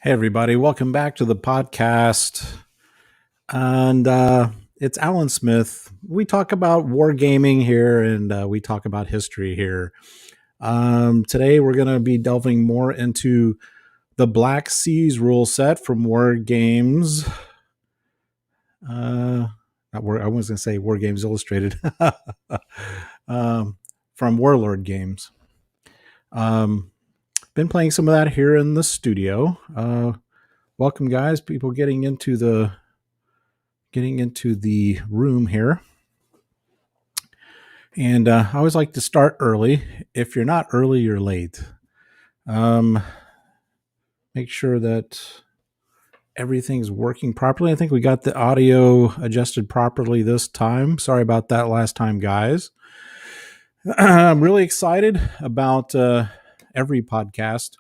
Hey, everybody. Welcome back to the podcast. And it's Alan Smith. We talk about wargaming here and we talk about history here. Today, we're going to be delving more into the Black Seas rule set from War Games. I was going to say War Games Illustrated. From Warlord Games. Been playing some of that here in the studio. Welcome, guys. People getting into the room here. And I always like to start early. If you're not early, you're late. Make sure that everything's working properly. I think we got the audio adjusted properly this time. Sorry about that last time, guys. I'm really excited about every podcast.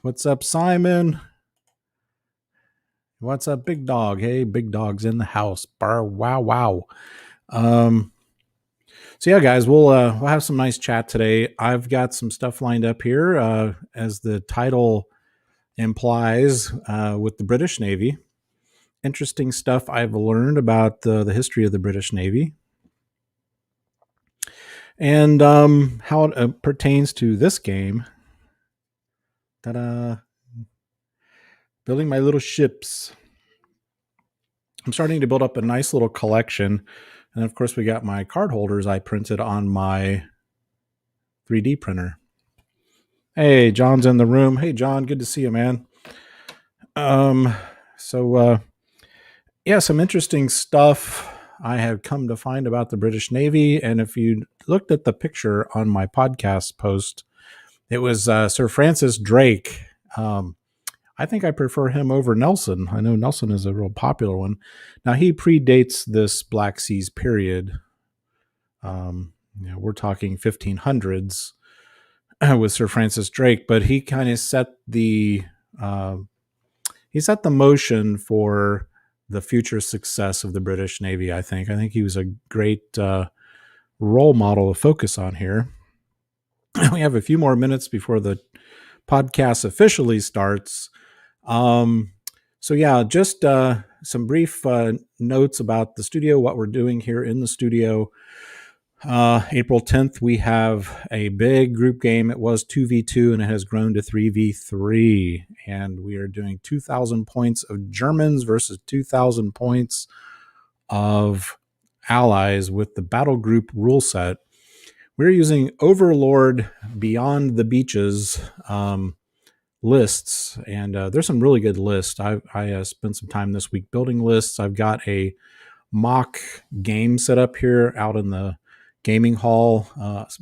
What's up, Simon? What's up, Big Dog? Hey, Big Dog's in the house. Wow. So yeah, guys, we'll have some nice chat today. I've got some stuff lined up here, as the title implies, with the British Navy. Interesting stuff I've learned about the history of the British Navy and how it pertains to this game. Ta-da! Building my little ships. I'm starting to build up a nice little collection. And of course, we got my card holders I printed on my 3D printer. Hey, John's in the room. Hey, John, good to see you, man. Some interesting stuff I have come to find about the British Navy. And if you looked at the picture on my podcast post, it was Sir Francis Drake. I think I prefer him over Nelson. I know Nelson is a real popular one. Now, he predates this Black Seas period. We're talking 1500s with Sir Francis Drake, but he kind of set the motion for the future success of the British Navy. I think he was a great role model to focus on here. We have a few more minutes before the podcast officially starts. Just some brief notes about the studio, what we're doing here in the studio. April 10th, we have a big group game. It was 2v2 and it has grown to 3v3. And we are doing 2,000 points of Germans versus 2,000 points of allies with the battle group rule set. We're using Overlord Beyond the Beaches lists. And there's some really good lists. I spent some time this week building lists. I've got a mock game set up here out in the gaming hall,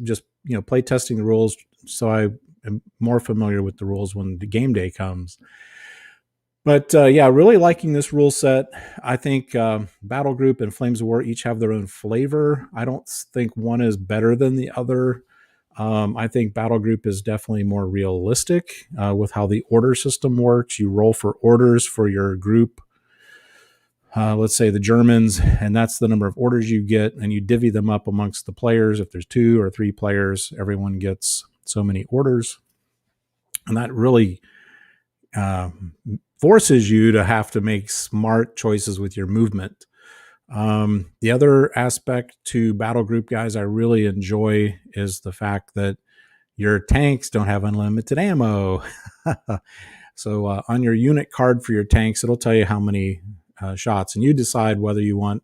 just play testing the rules, so I am more familiar with the rules when the game day comes. But really liking this rule set. I think Battle Group and Flames of War each have their own flavor. I don't think one is better than the other. I think Battle Group is definitely more realistic with how the order system works. You roll for orders for your group. Let's say the Germans, and that's the number of orders you get, and you divvy them up amongst the players. If there's 2 or 3 players, everyone gets so many orders. And that really forces you to have to make smart choices with your movement. The other aspect to Battle Group, guys, I really enjoy is the fact that your tanks don't have unlimited ammo. So on your unit card for your tanks, it'll tell you how many shots, and you decide whether you want,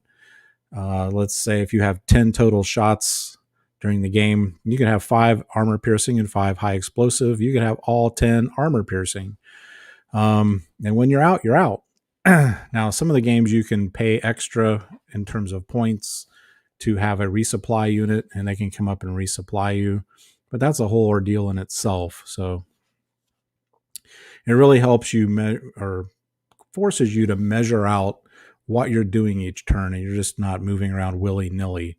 let's say if you have 10 total shots during the game, you can have 5 armor piercing and 5 high explosive. You can have all 10 armor piercing. And when you're out, you're out. Now, some of the games you can pay extra in terms of points to have a resupply unit, and they can come up and resupply you. But that's a whole ordeal in itself. So it really helps you or forces you to measure out what you're doing each turn, and you're just not moving around willy-nilly.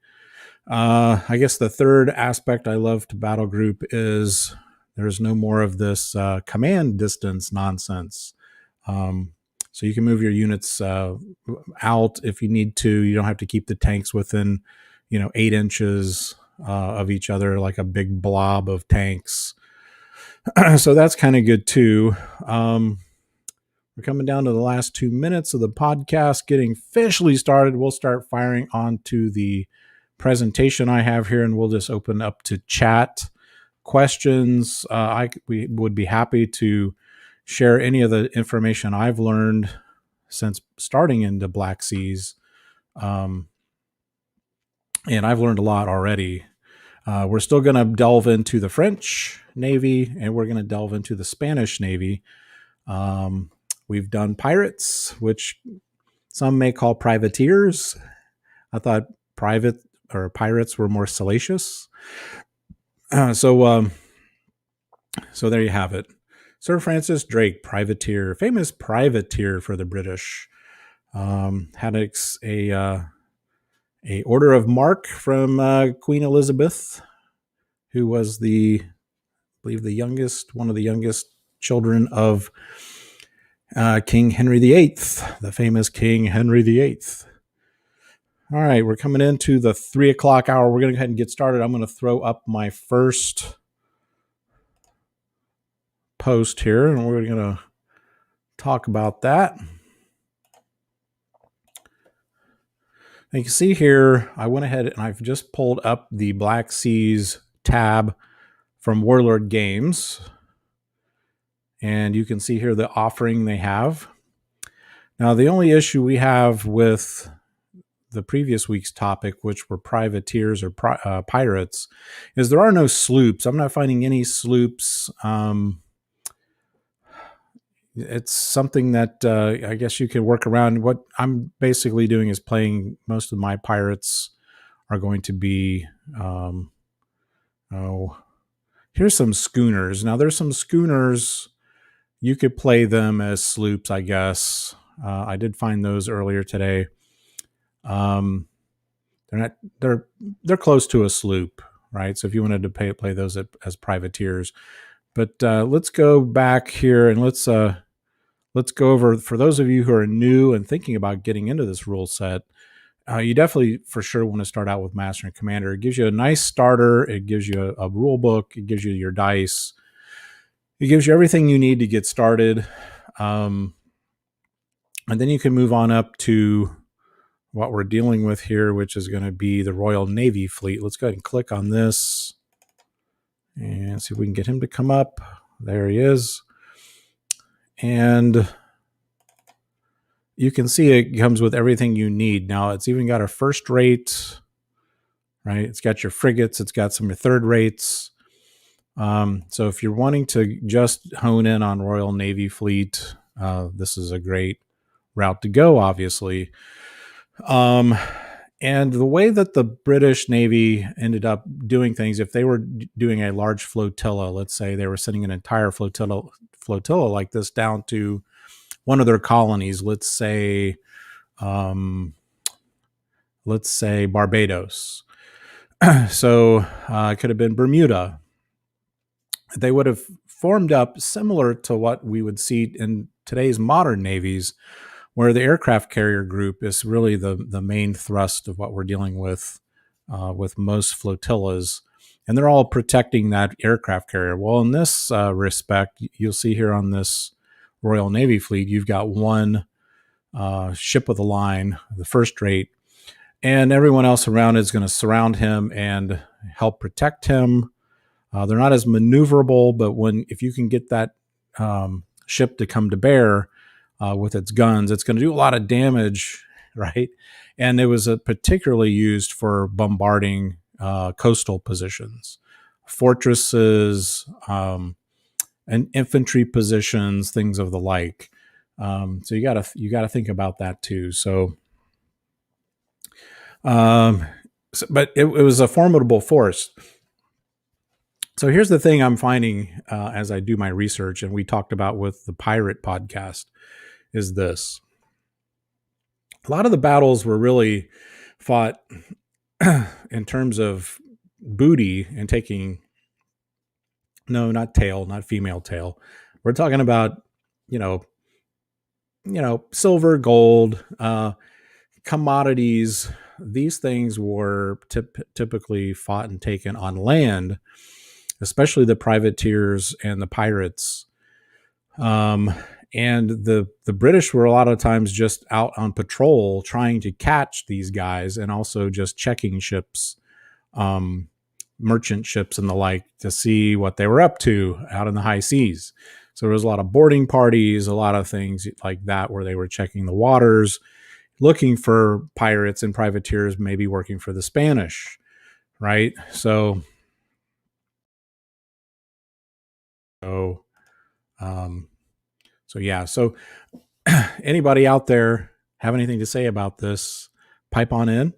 I guess the third aspect I love to Battle Group is there's no more of this command distance nonsense. So you can move your units out if you need to. You don't have to keep the tanks within 8 inches of each other like a big blob of tanks. So that's kind of good too. We're coming down to the last 2 minutes of the podcast, getting officially started. We'll start firing on to the presentation I have here, and we'll just open up to chat questions. We would be happy to share any of the information I've learned since starting into Black Seas. And I've learned a lot already. We're still going to delve into the French Navy, and we're going to delve into the Spanish Navy. We've done pirates, which some may call privateers. I thought private or pirates were more salacious. So there you have it. Sir Francis Drake, privateer, famous privateer for the British, had a Order of Mark from Queen Elizabeth, who was I believe one of the youngest children of King Henry VIII, the famous King Henry VIII. All right, we're coming into the 3 o'clock hour. We're going to go ahead and get started. I'm going to throw up my first post here, and we're going to talk about that. And you can see here, I went ahead and I've just pulled up the Black Seas tab from Warlord Games. And you can see here the offering they have. Now, the only issue we have with the previous week's topic, which were privateers or pirates, is there are no sloops. I'm not finding any sloops. It's something that I guess you can work around. What I'm basically doing is playing most of my pirates are going to be, here's some schooners. Now there's some schooners, you could play them as sloops, I guess. I did find those earlier today. They're close to a sloop, right? So if you wanted to play those as privateers, but let's go back here and let's go over, for those of you who are new and thinking about getting into this rule set, you definitely for sure want to start out with Master and Commander. It gives you a nice starter. It gives you a rule book. It gives you your dice. It gives you everything you need to get started. And then you can move on up to what we're dealing with here, which is going to be the Royal Navy fleet. Let's go ahead and click on this and see if we can get him to come up. There he is. And you can see it comes with everything you need. Now, it's even got a first rate, right? It's got your frigates. It's got some of your third rates. So if you're wanting to just hone in on Royal Navy fleet, this is a great route to go, obviously. And the way that the British Navy ended up doing things, if they were doing a large flotilla, let's say they were sending an entire flotilla like this down to one of their colonies, let's say Barbados. So it could have been Bermuda. They would have formed up similar to what we would see in today's modern navies, where the aircraft carrier group is really the main thrust of what we're dealing with most flotillas. And they're all protecting that aircraft carrier. Well, in this respect, you'll see here on this Royal Navy fleet, you've got one ship of the line, the first rate, and everyone else around is going to surround him and help protect him. They're not as maneuverable, but if you can get that ship to come to bear with its guns, it's going to do a lot of damage, right? And it was particularly used for bombarding coastal positions, fortresses, and infantry positions, things of the like. So you gotta think about that too. But it was a formidable force. So here's the thing I'm finding as I do my research, and we talked about with the Pirate podcast, is this. A lot of the battles were really fought in terms of booty and taking, no, not female tail. We're talking about, silver, gold, commodities. These things were typically fought and taken on land. especially the privateers and the pirates. Um, and the British were a lot of times just out on patrol trying to catch these guys, and also just checking ships, um, merchant ships and the like, to see what they were up to out in the high seas. So there was a lot of boarding parties, a lot of things like that, where they were checking the waters, looking for pirates and privateers, maybe working for the Spanish, right? So, um, so yeah. So anybody out there have anything to say about this? Pipe on in.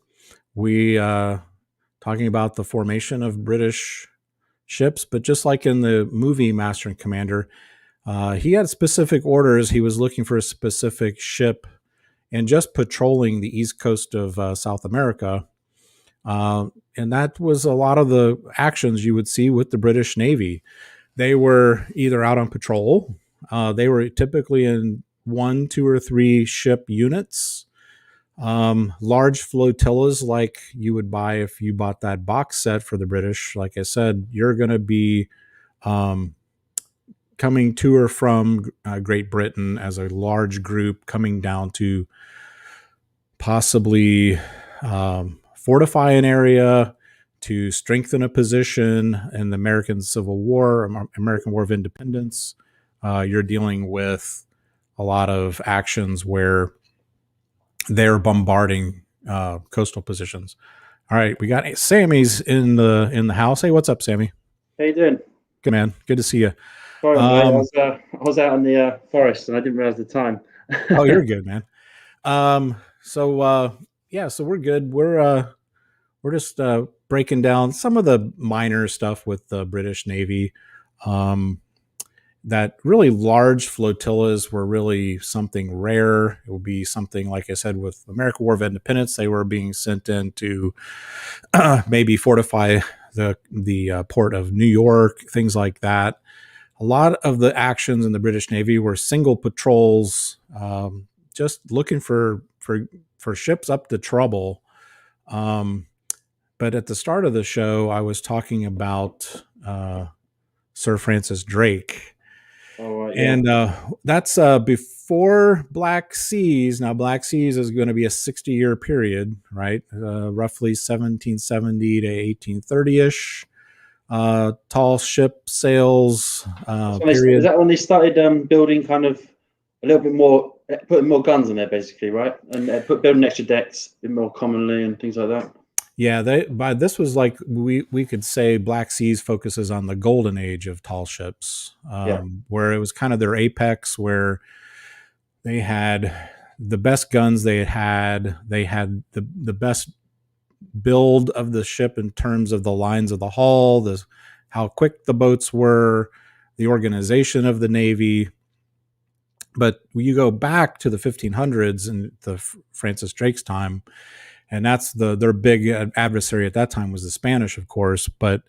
We talking about the formation of British ships, but just like in the movie Master and Commander, he had specific orders. He was looking for a specific ship and just patrolling the east coast of South America. And that was a lot of the actions you would see with the British Navy. They were either out on patrol, they were typically in 1, 2, or 3 ship units, large flotillas like you would buy if you bought that box set for the British. Like I said, you're going to be um, coming to or from Great Britain as a large group, coming down to possibly fortify an area, to strengthen a position in the American Civil War, American War of Independence. You're dealing with a lot of actions where they're bombarding coastal positions. All right, we got Sammy's in the house. Hey, what's up, Sammy? How you doing? Good, man. Good to see you. Sorry, mate. I was out in the forest and I didn't realize the time. Oh, you're good, man. Yeah, so we're good. We're just breaking down some of the minor stuff with the British Navy. Um, that really large flotillas were really something rare. It would be something, like I said, with American War of Independence, they were being sent in to maybe fortify the port of New York, things like that. A lot of the actions in the British Navy were single patrols, just looking for ships up to trouble. But at the start of the show, I was talking about Sir Francis Drake. All right, yeah. And that's before Black Seas. Now, Black Seas is going to be a 60-year period, right? Roughly 1770 to 1830-ish. Tall ship sails Is period. that when they started building kind of a little bit more, putting more guns in there, basically, right? And building extra decks a bit more commonly and things like that. Yeah, this was like we could say Black Seas focuses on the golden age of tall ships, Yeah. where it was kind of their apex, where they had the best guns they had the best build of the ship in terms of the lines of the hull, how quick the boats were, the organization of the Navy. But you go back to the 1500s and the Francis Drake's time, and that's their big adversary at that time was the Spanish, of course. But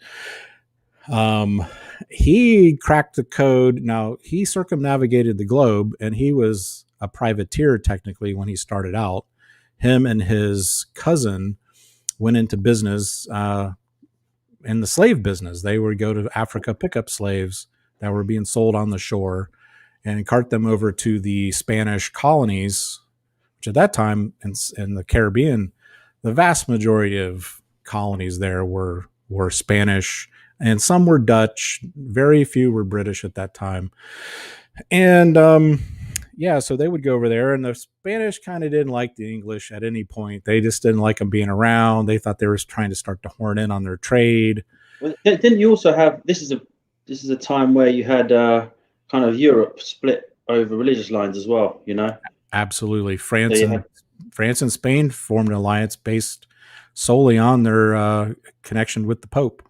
he cracked the code. Now, he circumnavigated the globe, and he was a privateer technically when he started out. Him and his cousin went into business in the slave business. They would go to Africa, pick up slaves that were being sold on the shore, and cart them over to the Spanish colonies, which at that time in the Caribbean, the vast majority of colonies there were Spanish, and some were Dutch. Very few were British at that time. And yeah, so they would go over there, and the Spanish kind of didn't like the English at any point. They just didn't like them being around. They thought they were trying to start to horn in on their trade. Well, didn't you also have this is a time where you had kind of Europe split over religious lines as well, you know? Absolutely. So you had, France and Spain formed an alliance based solely on their connection with the Pope.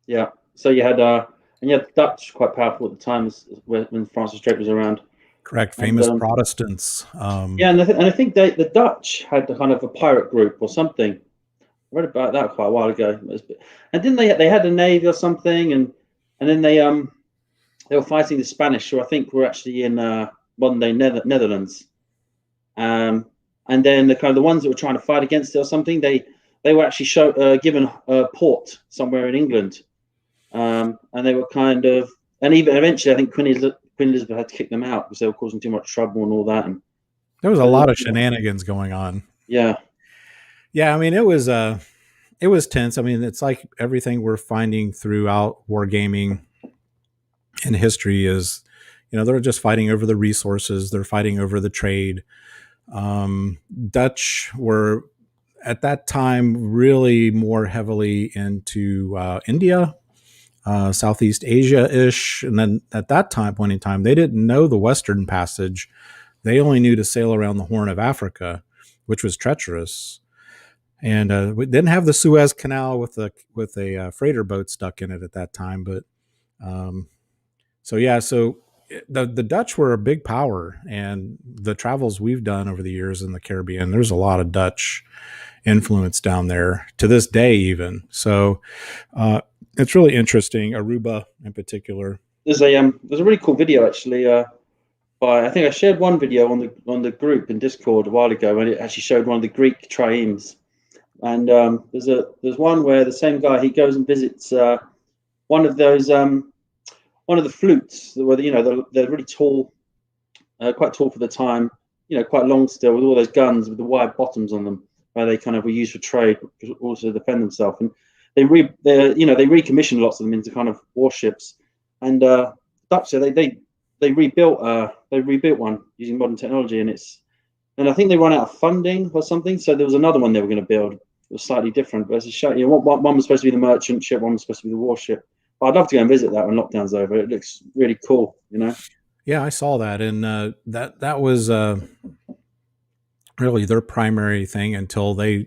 yeah. So you had and you had the Dutch quite powerful at the time when Francis Drake was around. Correct. And Famous Protestants. yeah, and I think the Dutch had the kind of a pirate group or something. I read about that quite a while ago. And didn't they had a navy or something, and then they were fighting the Spanish, who I think were actually in modern day Netherlands. And then the kind of the ones that were trying to fight against it or something, they were actually given a port somewhere in England. and they were kind of, and even eventually, I think Queen Elizabeth had to kick them out because they were causing too much trouble and all that. And There was a so, lot of shenanigans going on. yeah, Yeah, I mean it was tense. I mean, it's like everything we're finding throughout wargaming in history is, they're just fighting over the resources, they're fighting over the trade. Dutch were at that time really more heavily into India, Southeast Asia ish. And then at that point in time, they didn't know the Western Passage. They only knew to sail around the Horn of Africa, which was treacherous. And we didn't have the Suez Canal with a freighter boat stuck in it at that time. But um, so the Dutch were a big power, and the travels we've done over the years in the Caribbean, there's a lot of Dutch influence down there to this day, even. So it's really interesting. Aruba, in particular. there's a really cool video actually. By I think I shared one video on the group in Discord a while ago, and it actually showed one of the Greek triremes. And there's one where the same guy, he goes and visits one of those one of the flutes that were, they're really tall, quite tall for the time, quite long still, with all those guns with the wide bottoms on them, where they kind of were used for trade, but also defend themselves. And they recommissioned lots of them into kind of warships. And Dutch, they rebuilt one using modern technology, and I think they ran out of funding or something, so there was another one they were going to build. It was slightly different, but it's a shame. One was supposed to be the merchant ship, one was supposed to be the warship. But I'd love to go and visit that when lockdown's over. It looks really cool, Yeah, I saw that, and that was really their primary thing until they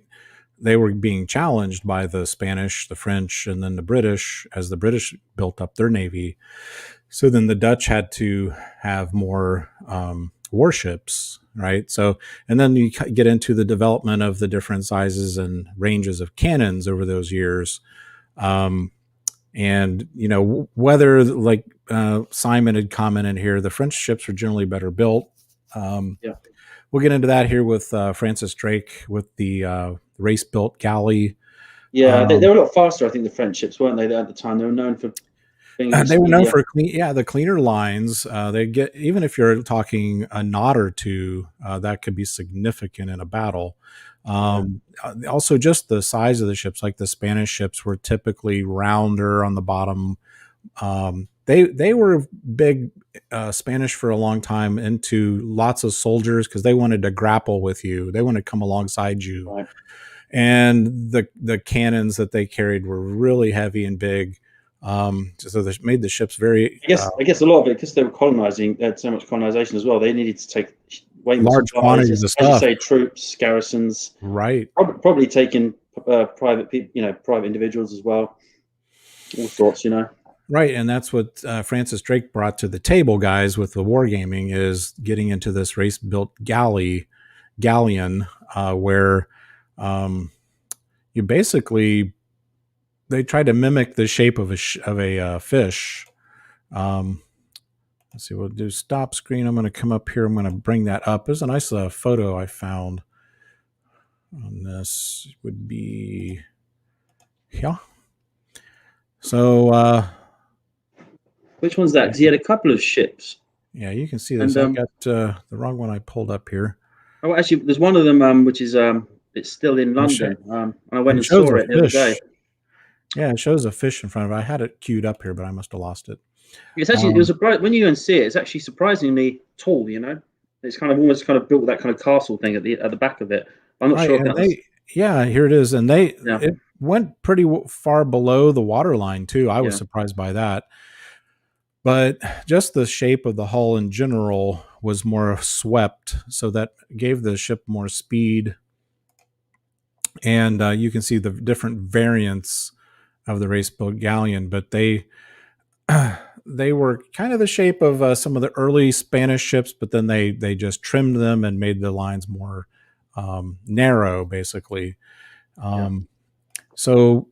were being challenged by the Spanish, the French, and then the British as the British built up their navy. So then the Dutch had to have more warships, right? So, and then you get into the development of the different sizes and ranges of cannons over those years. And, whether, like Simon had commented here, the French ships were generally better built. Yeah. We'll get into that here with Francis Drake with the race built galley. Yeah, they were a lot faster, I think, the French ships, weren't they, at the time? They were known for being they were known for the cleaner lines. They get, even if you're talking a knot or two, that could be significant in a battle. Also, just the size of the ships, like the Spanish ships, were typically rounder on the bottom. They were big Spanish for a long time into lots of soldiers because they wanted to grapple with you. They wanted to come alongside you. Right. And the cannons that they carried were really heavy and big. So they made the ships very. I guess a lot of it, because they were colonizing, they had so much colonization as well. They needed to take large quantities of stuff. As you say, troops, garrisons, right? Probably taking private people, private individuals as well. All sorts, Right, and that's what Francis Drake brought to the table, guys, with the wargaming, is getting into this race-built galleon, where you basically, they tried to mimic the shape of a fish. Let's see, we'll do stop screen. I'm going to come up here. I'm going to bring that up. There's a nice photo I found on this. Would be, yeah. So, which one's that? Because he had a couple of ships. Yeah, you can see this. I got the wrong one I pulled up here. Oh, actually, there's one of them which is it's still in London. And I went and saw it the other day. Yeah, it shows a fish in front of it. I had it queued up here, but I must have lost it. It's actually it was when you go and see it, it's actually surprisingly tall. It's kind of almost kind of built that kind of castle thing at the back of it. I'm not sure. Yeah, here it is, and it went pretty far below the water line too. I was surprised by that. But just the shape of the hull in general was more swept, so that gave the ship more speed. And you can see the different variants of the race-built galleon, but they were kind of the shape of some of the early Spanish ships, but then they just trimmed them and made the lines more narrow, basically. So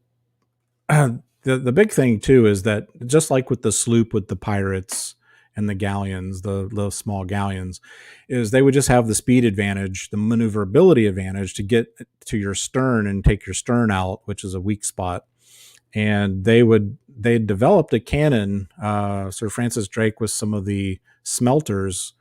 the big thing too is that, just like with the sloop with the pirates and the galleons, the small galleons, is they would just have the speed advantage, the maneuverability advantage to get to your stern and take your stern out, which is a weak spot. and they developed a cannon. Sir Francis Drake with some of the smelters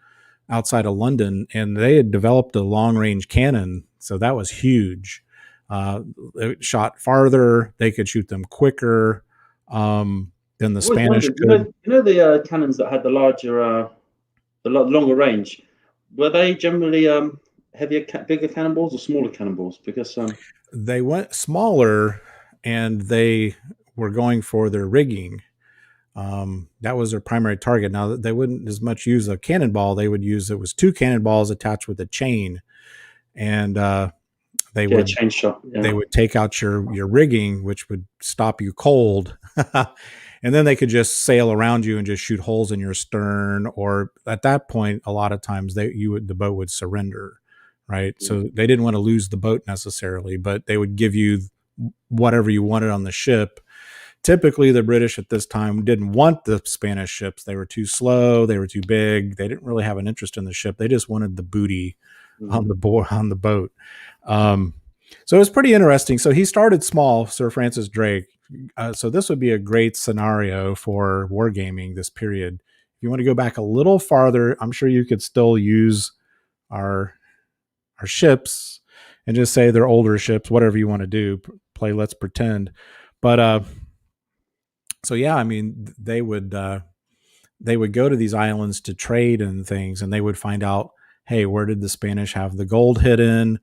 outside of London, and they had developed a long range cannon, so that was huge. It shot farther. They could shoot them quicker than the I always Spanish wondered, could. the cannons that had the larger, longer range, were they generally heavier, bigger cannonballs or smaller cannonballs? Because They went smaller, and they were going for their rigging. That was their primary target. Now they wouldn't as much use a cannonball. They would use, it was two cannonballs attached with a chain, and they yeah, would chain shot. Yeah. they would take out your rigging, which would stop you cold. And then they could just sail around you and just shoot holes in your stern. Or at that point, a lot of times the boat would surrender, right? So they didn't want to lose the boat necessarily, but they would give you whatever you wanted on the ship. Typically, the British at this time didn't want the Spanish ships. They were too slow. They were too big. They didn't really have an interest in the ship. They just wanted the booty on the boat. So it was pretty interesting. So he started small, Sir Francis Drake. So this would be a great scenario for wargaming this period. If you want to go back a little farther, I'm sure you could still use our ships and just say they're older ships, whatever you want to do. Play Let's Pretend. But so yeah, I mean, they would go to these islands to trade and things, and they would find out, hey, where did the Spanish have the gold hidden?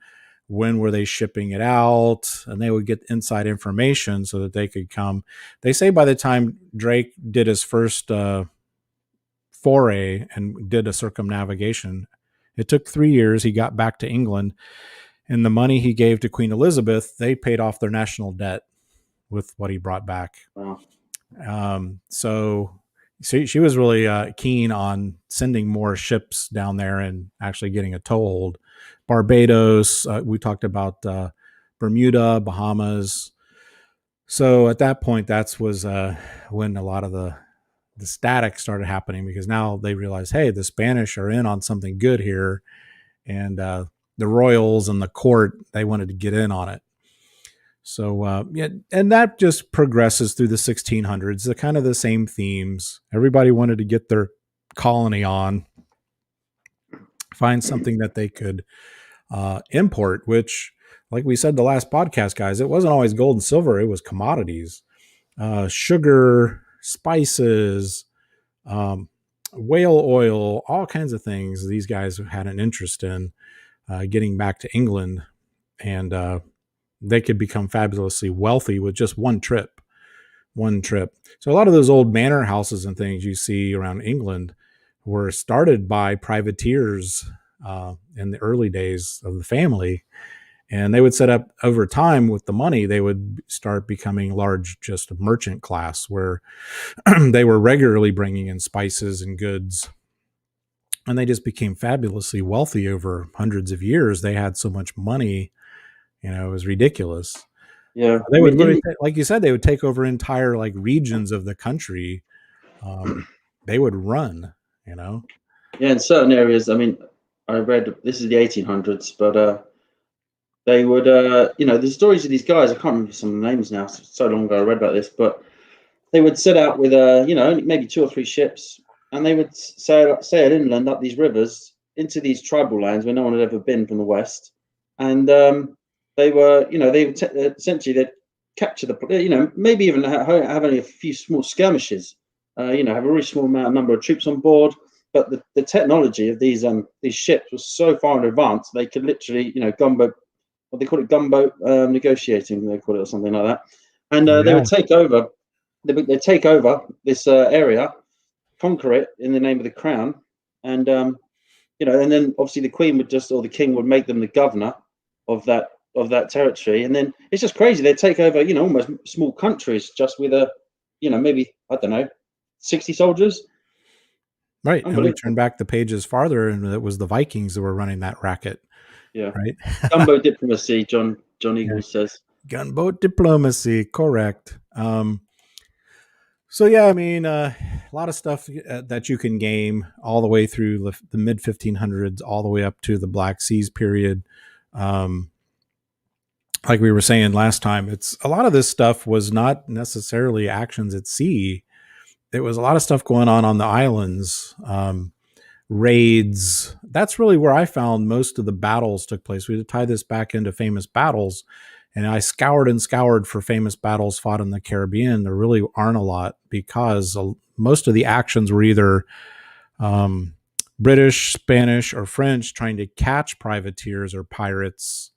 When were they shipping it out? And they would get inside information so that they could come. They say by the time Drake did his first foray and did a circumnavigation, it took 3 years. He got back to England, and the money he gave to Queen Elizabeth, they paid off their national debt with what he brought back. Wow. So she was really keen on sending more ships down there and actually getting a toehold. Barbados, we talked about Bermuda, Bahamas. So at that point, that was when a lot of the static started happening, because now they realized, hey, the Spanish are in on something good here, and the royals and the court, they wanted to get in on it. So yeah, and that just progresses through the 1600s. The kind of the same themes. Everybody wanted to get their colony on, find something that they could import. Which, like we said the last podcast, guys, it wasn't always gold and silver. It was commodities, sugar, spices, whale oil, all kinds of things. These guys had an interest in getting back to England, and they could become fabulously wealthy with just one trip. So a lot of those old manor houses and things you see around England were started by privateers in the early days of the family. And they would set up over time with the money, they would start becoming large, just merchant class, where they were regularly bringing in spices and goods. And they just became fabulously wealthy over hundreds of years. They had so much money. It was ridiculous. Yeah, They would literally, like you said, they would take over entire like regions of the country. They would run. Yeah, in certain areas. I mean, I read this is the 1800s, but they would, the stories of these guys. I can't remember some of the names now. So long ago I read about this, but they would set out with maybe 2 or 3 ships, and they would sail inland up these rivers into these tribal lands where no one had ever been from the west, and they were, they would essentially they'd capture the, maybe even have only a few small skirmishes, have a really small number of troops on board, but the technology of these ships was so far in advance they could literally, gunboat, what they call it, gunboat negotiating, they call it, or something like that, and they would take over. They take over this area, conquer it in the name of the crown, and and then obviously the queen would or the king would make them the governor of that territory, and then it's just crazy. They take over, almost small countries just with maybe, I don't know, 60 soldiers. Right, and we turn back the pages farther, and it was the Vikings that were running that racket. Yeah, right. Gunboat diplomacy. John Eagles says. Gunboat diplomacy, correct. So yeah, I mean, a lot of stuff that you can game all the way through the mid 1500s, all the way up to the Black Seas period. like we were saying last time, it's a lot of this stuff was not necessarily actions at sea. It was a lot of stuff going on the islands, raids. That's really where I found most of the battles took place. We tie this back into famous battles, and I scoured and scoured for famous battles fought in the Caribbean. There really aren't a lot because most of the actions were either um, British, Spanish, or French trying to catch privateers or pirates.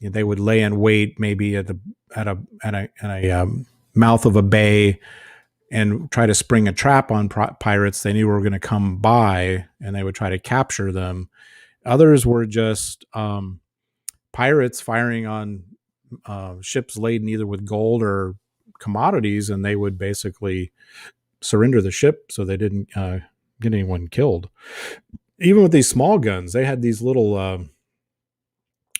They would lay in wait, maybe at a mouth of a bay, and try to spring a trap on pirates they knew were going to come by, and they would try to capture them. Others were just pirates firing on ships laden either with gold or commodities, and they would basically surrender the ship so they didn't get anyone killed. Even with these small guns, they had these little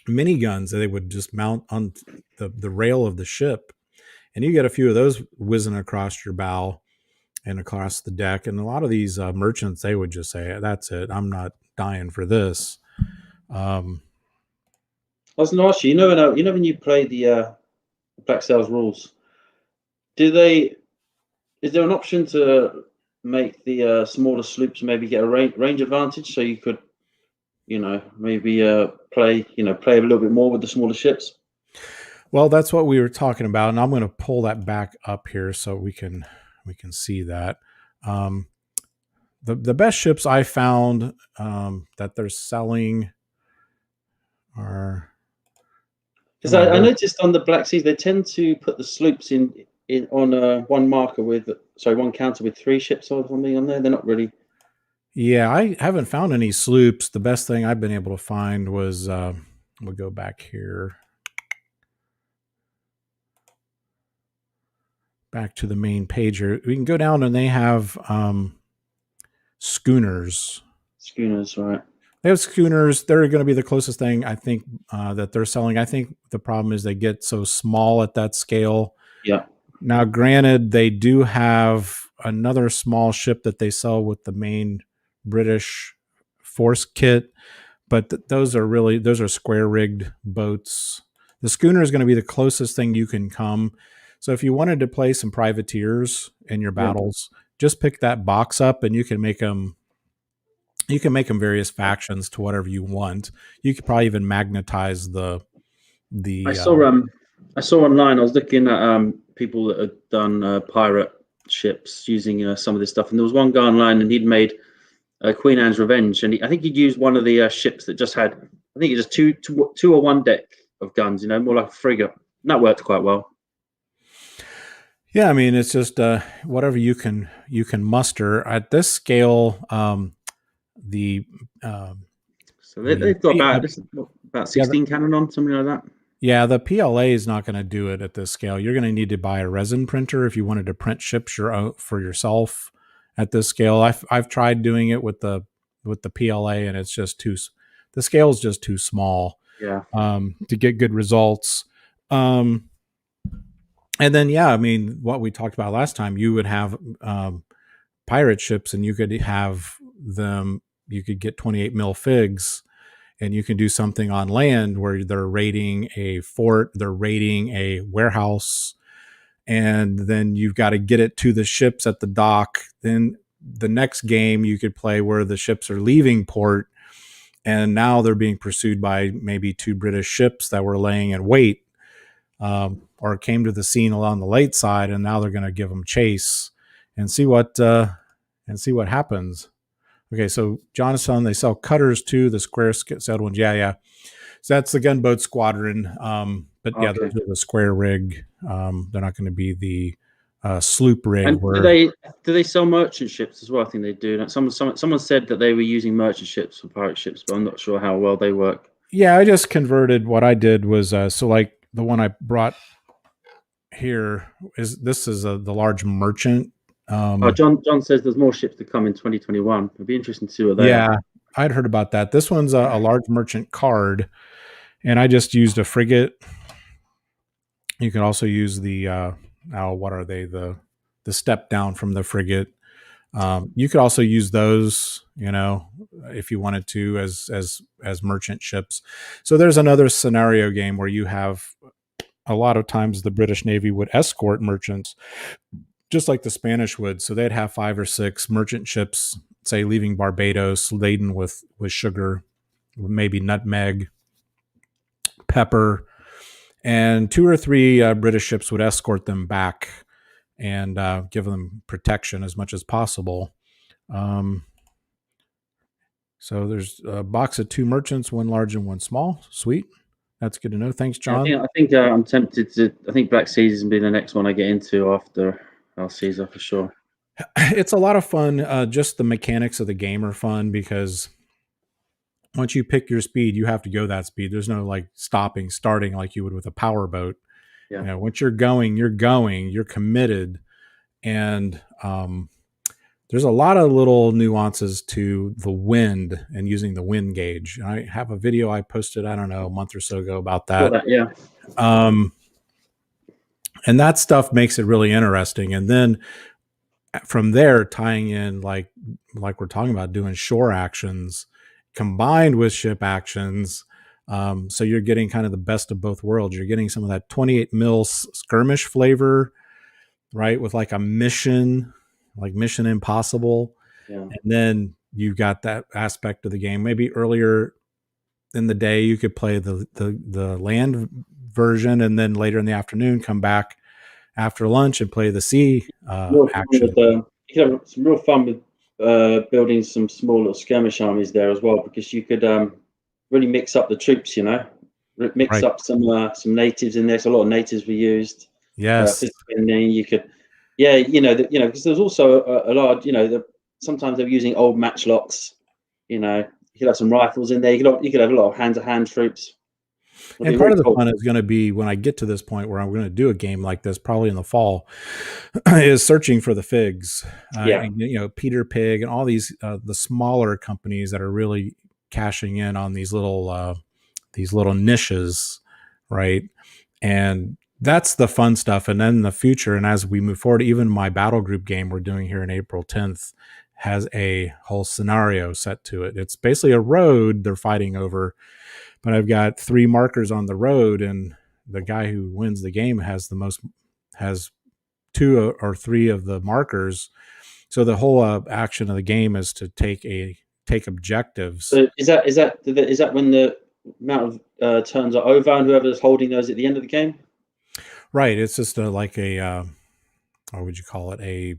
mini guns that they would just mount on the rail of the ship, and you get a few of those whizzing across your bow and across the deck. And a lot of these merchants, they would just say, "That's it. I'm not dying for this." I was going to ask you. You know when you play the Black Sails rules, do they? Is there an option to make the smaller sloops maybe get a range advantage, so you could, maybe play a little bit more with the smaller ships? Well, that's what we were talking about, and I'm going to pull that back up here so we can see that. The best ships I found that they're selling are, Because I noticed on the Black Seas they tend to put the sloops in on one counter with 3 ships or something on there. They're not really. Yeah, I haven't found any sloops. The best thing I've been able to find was we'll go back here, back to the main page here. We can go down and they have schooners. Schooners, right? They have schooners. They're going to be the closest thing I think that they're selling. I think the problem is they get so small at that scale. Yeah. Now, granted, they do have another small ship that they sell with the main British force kit, but those are square rigged boats. The schooner is going to be the closest thing you can come. So if you wanted to play some privateers in your battles, just pick that box up, and you can make them. You can make them various factions to whatever you want. You could probably even magnetize the. I saw online. I was looking at people that had done pirate ships using some of this stuff, and there was one guy online, and he'd made Queen Anne's Revenge, and I think he'd used one of the ships that just had, I think it just two or one deck of guns, more like a frigate. And that worked quite well. Yeah, I mean, it's just whatever you can muster at this scale. The so they've got about 16 cannon on, something like that. Yeah, the PLA is not going to do it at this scale. You're going to need to buy a resin printer if you wanted to print ships for yourself at this scale. I've tried doing it with the PLA, and it's just the scale is just too small. Yeah. To get good results. And then, yeah, I mean, what we talked about last time, you would have pirate ships, and you could have them. You could get 28 mil figs, and you can do something on land where they're raiding a fort, they're raiding a warehouse, and then you've got to get it to the ships at the dock. Then the next game you could play where the ships are leaving port, and now they're being pursued by maybe 2 British ships that were laying in wait, or came to the scene along the late side, and now they're going to give them chase and see what happens. Okay, so Jonathan, they sell cutters too, the square-sailed ones. Yeah. So that's the gunboat squadron. But yeah, those are the square rig. They're not going to be the sloop rig. And do they sell merchant ships as well? I think they do. Someone said that they were using merchant ships for pirate ships, but I'm not sure how well they work. Yeah, I just converted. What I did was so like the one I brought here is the large merchant. John says there's more ships to come in 2021. It'd be interesting to see what they are. I'd heard about that. This one's a large merchant card, and I just used a frigate. You can also use the what are they, the step down from the frigate. You could also use those, if you wanted to, as merchant ships. So there's another scenario game where you have a lot of times the British Navy would escort merchants, just like the Spanish would. So they'd have 5 or 6 merchant ships, say leaving Barbados, laden with sugar, maybe nutmeg, pepper, and 2 or 3 British ships would escort them back and give them protection as much as possible. So there's a box of 2 merchants, 1 large and 1 small. Sweet. That's good to know. Thanks, John. I think I'm tempted to. I think Black Caesar will be the next one I get into after Caesar for sure. It's a lot of fun. Just the mechanics of the game are fun because once you pick your speed, you have to go that speed. There's no like starting like you would with a power boat. Yeah. Once you're going, you're committed. And there's a lot of little nuances to the wind and using the wind gauge. I have a video I posted, I don't know, a month or so ago about that. Yeah. And that stuff makes it really interesting. And then from there, tying in like we're talking about, doing shore actions combined with ship actions. So you're getting kind of the best of both worlds. You're getting some of that 28 mil skirmish flavor, right? With like a mission, like Mission Impossible. Yeah. And then you got that aspect of the game. Maybe earlier in the day, you could play the land version, and then later in the afternoon, come back after lunch and play the sea action. You could have some real fun with building some small little skirmish armies there as well, because you could really mix up the troops, mix up some natives in there. So a lot of natives were used. Yes. And then you could, because there's also a lot, sometimes they're using old matchlocks. You could have some rifles in there. You could have a lot of hand-to-hand troops. And part of the fun is going to be when I get to this point where I'm going to do a game like this, probably in the fall, is searching for the figs. And, Peter Pig and all these the smaller companies that are really cashing in on these little niches, right? And that's the fun stuff. And then in the future, and as we move forward, even my battle group game we're doing here in April 10th has a whole scenario set to it. It's basically a road they're fighting over. But I've got 3 markers on the road, and the guy who wins the game has 2 or 3 of the markers. So the whole action of the game is to take objectives. So is that when the amount of turns are over, and whoever's holding those at the end of the game? Right. It's just what would you call it?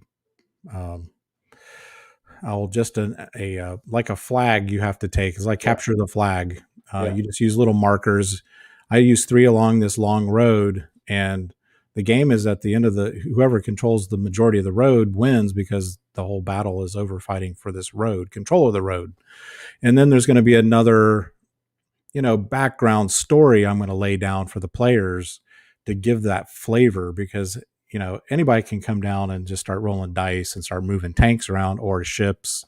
Like a flag you have to take. It's like capture the flag. You just use little markers. I use 3 along this long road, and the game is at the end of whoever controls the majority of the road wins, because the whole battle is over fighting for this road, control of the road. And then there's going to be another, background story I'm going to lay down for the players to give that flavor, because, anybody can come down and just start rolling dice and start moving tanks around or ships.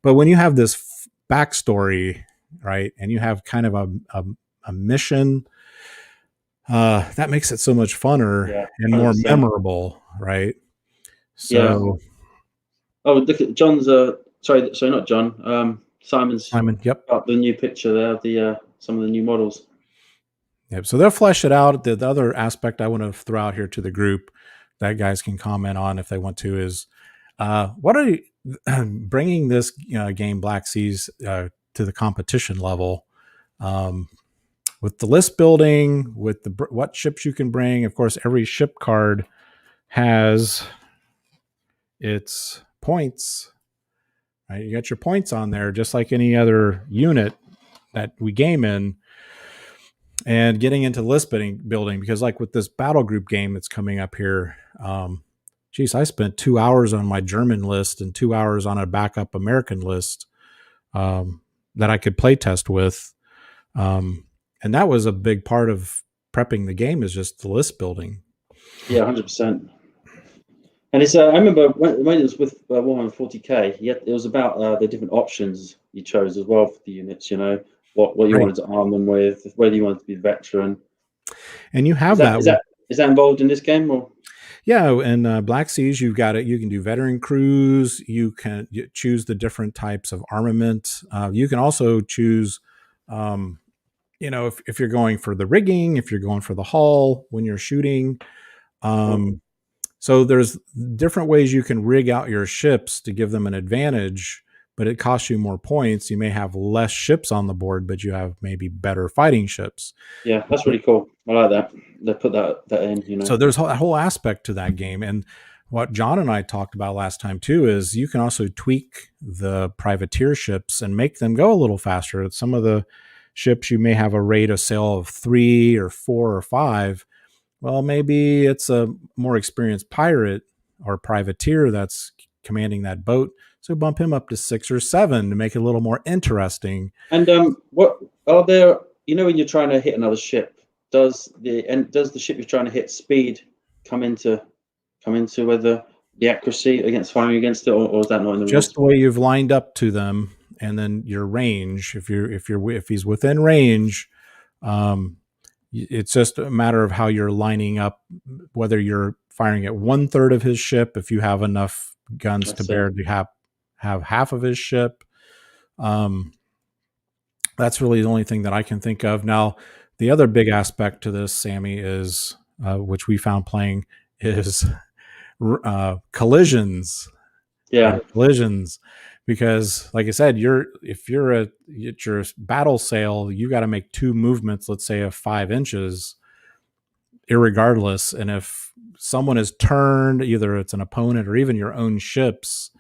But when you have this backstory, right, and you have kind of a mission, that makes it so much funner and more memorable, right? So, oh, look at John's. Sorry, not John. Simon. Yep. Got the new picture there of some of the new models. Yep. So they'll flesh it out. The other aspect I want to throw out here to the group that guys can comment on if they want to is, what are you bringing this game Black Seas to the competition level, with the list building, with what ships you can bring. Of course, every ship card has its points, right? You got your points on there, just like any other unit that we game in. And getting into list building, because like with this battle group game that's coming up here, I spent 2 hours on my German list and 2 hours on a backup American list that I could play test with. And that was a big part of prepping the game, is just the list building. Yeah, 100%. And it's I remember when it was with Warhammer 40k, it was about the different options you chose as well for the units, what you wanted to arm them with, whether you wanted to be a veteran. And you have is that involved in this game? Or? Yeah, and Black Seas, you've got it. You can do veteran crews. You choose the different types of armament. You can also choose, um, if you're going for the rigging, if you're going for the hull when you're shooting. Oh, Um, so there's different ways you can rig out your ships to give them an advantage, but it costs you more points. You may have less ships on the board, but you have maybe better fighting ships. yeah, that's really cool. I like that. They put that in, you know. So there's a whole aspect to that game. And what John and I talked about last time too is you can also tweak the privateer ships and make them go a little faster. Some of the ships you may have a rate of sail of 3 or 4 or 5. Well, maybe it's a more experienced pirate or privateer that's commanding that boat. So bump him up to 6 or 7 to make it a little more interesting. And what are there? You know, when you're trying to hit another ship, does the ship you're trying to hit speed come into whether the accuracy against firing against it, or is that not in the Just rules? the way you've lined up to them, and then your range. If he's within range, um, it's just a matter of how you're lining up. Whether you're firing at 1/3 of his ship, if you have enough guns to That's it. bear to have half of his ship. Um, that's really the only thing that I can think of. Now, the other big aspect to this, Sammy, is which we found playing is collisions. Yeah, Collisions, because like I said, if you're at your battle sail, you got to make 2 movements, let's say of 5 inches, irregardless. And if someone is turned, either it's an opponent or even your own ships,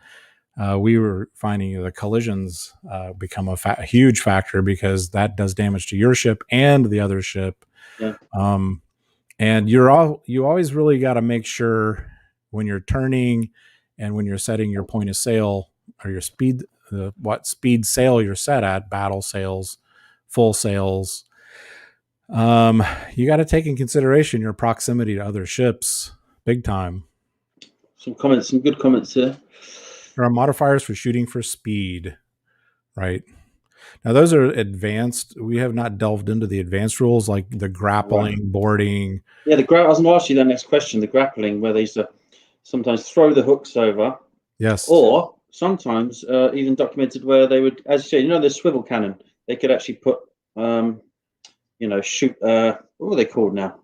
we were finding the collisions become a huge factor because that does damage to your ship and the other ship. yeah. Um, and you always really got to make sure when you're turning and when you're setting your point of sail or your speed, what speed sail you're set at, battle sails, full sails. You got to take in consideration your proximity to other ships, big time. Some good comments here. There are modifiers for shooting for speed, right? Now those are advanced. We have not delved into the advanced rules like the Right. grappling, boarding. Yeah, I was going to ask you that next question. The grappling, where they used to sometimes throw the hooks over, Yes. or sometimes even documented where they would, as you say, the swivel cannon. They could actually put, shoot. What are they called now?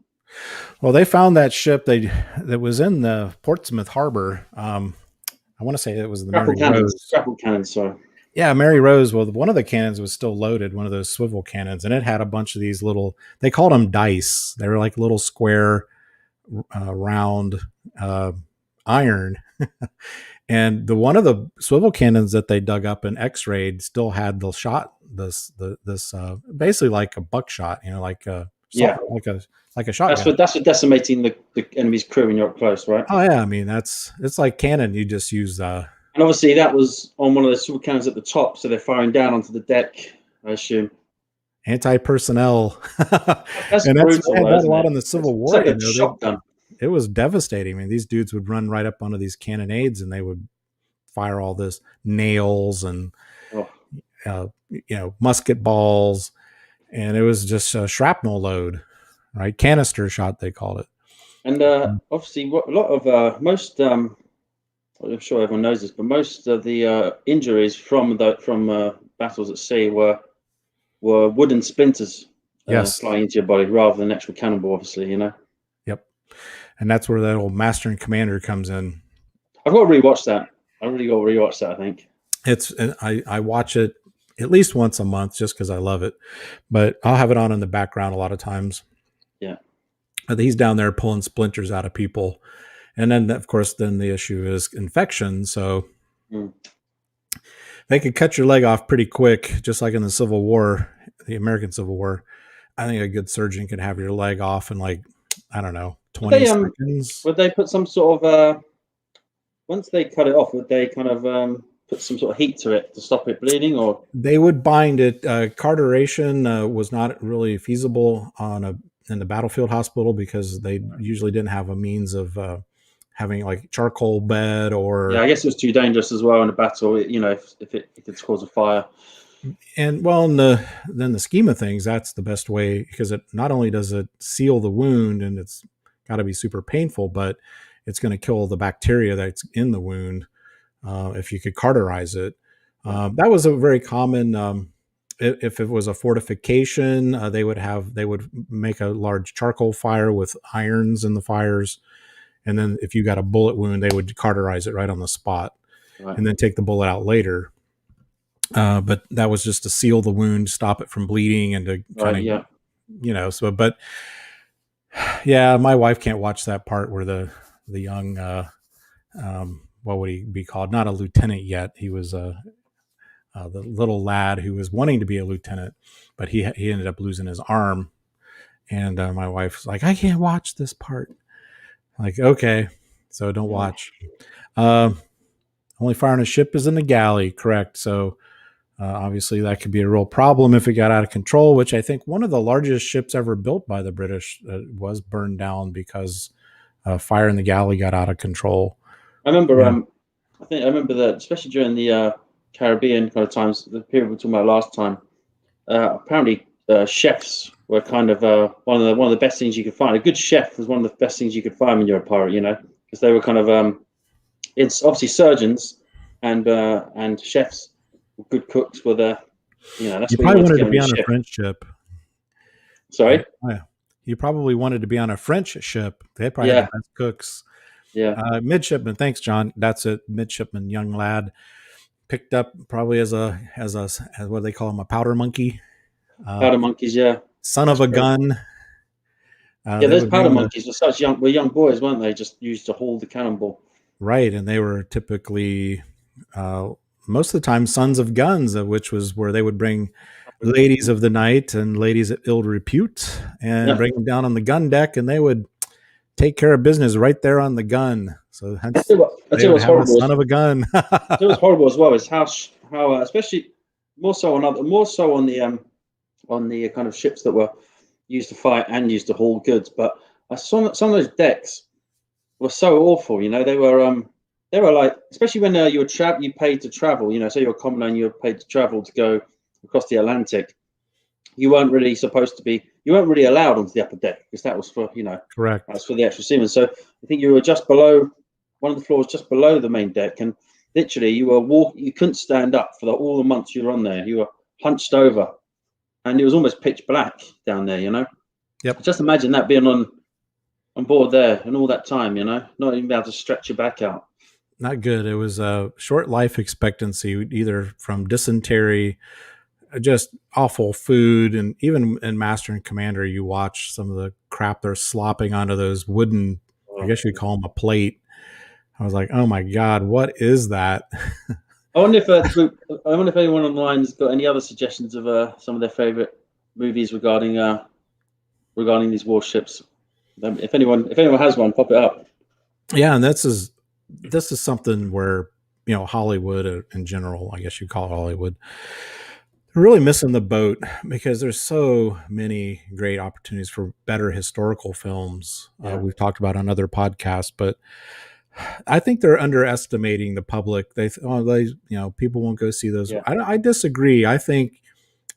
Well, they found that ship that was in the Portsmouth Harbor. I want to say it was the Grapple Mary cannons. Rose. Grapple cannons. Sorry. Yeah, Mary Rose. Well, one of the cannons was still loaded, one of those swivel cannons, and it had a bunch of these little. They called them dice. They were like little square, round iron. And the one of the swivel cannons that they dug up in X-rayed still had the shot. This basically like a buckshot, like a Yeah, like a shotgun. that's for decimating the enemy's crew when you're up close, right? Oh yeah, I mean it's like cannon. You just use And obviously that was on one of the swivel cannons at the top, so they're firing down onto the deck, I assume. anti-personnel, That's and brutal, they had though, that a isn't lot it? in the Civil It's War. like a shotgun. It was devastating. I mean, these dudes would run right up onto these cannonades, and they would fire all this nails and Oh. musket balls, and it was just a shrapnel load, right? Canister shot, they called it. And obviously, what a lot of most, I'm sure everyone knows this, but most of the injuries from battles at sea were wooden splinters Yes. flying into your body rather than actual cannonball. Obviously, Yep. And that's where that old Master and Commander comes in. I've got to rewatch that. I really got to rewatch that. I think I watch it at least once a month just because I love it, but I'll have it on in the background a lot of times. Yeah. But he's down there pulling splinters out of people, and then of course then the issue is infection. So they could cut your leg off pretty quick, just like in the Civil War, the American Civil War. I think a good surgeon could have your leg off in like, I don't know, 20 seconds. Would they put some sort of once they cut it off? Would they kind of put some sort of heat to it to stop it bleeding, or They would bind it. Carburation was not really feasible in the battlefield hospital because they usually didn't have a means of having like charcoal bed or. yeah, I guess it was too dangerous as well in a battle. If it could cause a fire. And well, then the scheme of things, that's the best way because it not only does it seal the wound and it's got to be super painful, but it's going to kill the bacteria that's in the wound if you could cauterize it. That was a very common. If it was a fortification, they would make a large charcoal fire with irons in the fires, and then if you got a bullet wound, they would cauterize it right on the spot, and then take the bullet out later. But that was just to seal the wound, stop it from bleeding, and to kind of, So, but yeah, my wife can't watch that part where the young, what would he be called? Not a lieutenant yet. He was the little lad who was wanting to be a lieutenant, but he ended up losing his arm. And my wife's like, I can't watch this part. I'm like, okay, so don't watch. Only fire on a ship is in the galley, correct? So obviously that could be a real problem if it got out of control, which I think one of the largest ships ever built by the British was burned down because fire in the galley got out of control. I remember, I remember that, especially during the Caribbean kind of times, the period we were talking about last time. Apparently, chefs were kind of one of the best things you could find. A good chef was one of the best things you could find when you're a pirate, because they were kind of it's obviously surgeons and chefs, good cooks were the, that's you what probably wanted to be on a French ship. Sorry? You probably wanted to be on a French ship. They probably had the best cooks. Yeah. Midshipman. Thanks, John. That's it. Midshipman, young lad, picked up probably as what do they call him, a powder monkey. Powder monkeys, yeah. Son of a gun. Those powder monkeys were young boys, weren't they? Just used to hold the cannonball. Right, and they were typically most of the time sons of guns, which was where they would bring ladies of the night and ladies of ill repute and bring them down on the gun deck, and they would take care of business right there on the gun. So hence, they would have a son of a gun. It was horrible as well. Is how especially more so on the kind of ships that were used to fight and used to haul goods. But some of those decks were so awful. They were like, especially when you paid to travel. So you're a common and you were paid to travel to go across the Atlantic. You weren't really allowed onto the upper deck because that was for correct. That's for the extra seamen. So I think you were just below one of the floors, just below the main deck, and literally you couldn't stand up for all the months you were on there. You were hunched over, and it was almost pitch black down there. Yep. Just imagine that being on board there and all that time. Not even be able to stretch your back out. Not good. It was a short life expectancy, either from dysentery, just awful food, and even in Master and Commander, you watch some of the crap they're slopping onto those wooden, I guess you'd call them a plate. I was like, oh my God, what is that? I wonder if anyone online has got any other suggestions of some of their favorite movies regarding these warships. If anyone has one, pop it up. Yeah, and this is something where Hollywood in general, I guess you call it Hollywood, they're really missing the boat because there's so many great opportunities for better historical films. We've talked about on other podcasts, but I think they're underestimating the public. People won't go see those. Yeah. I disagree. I think,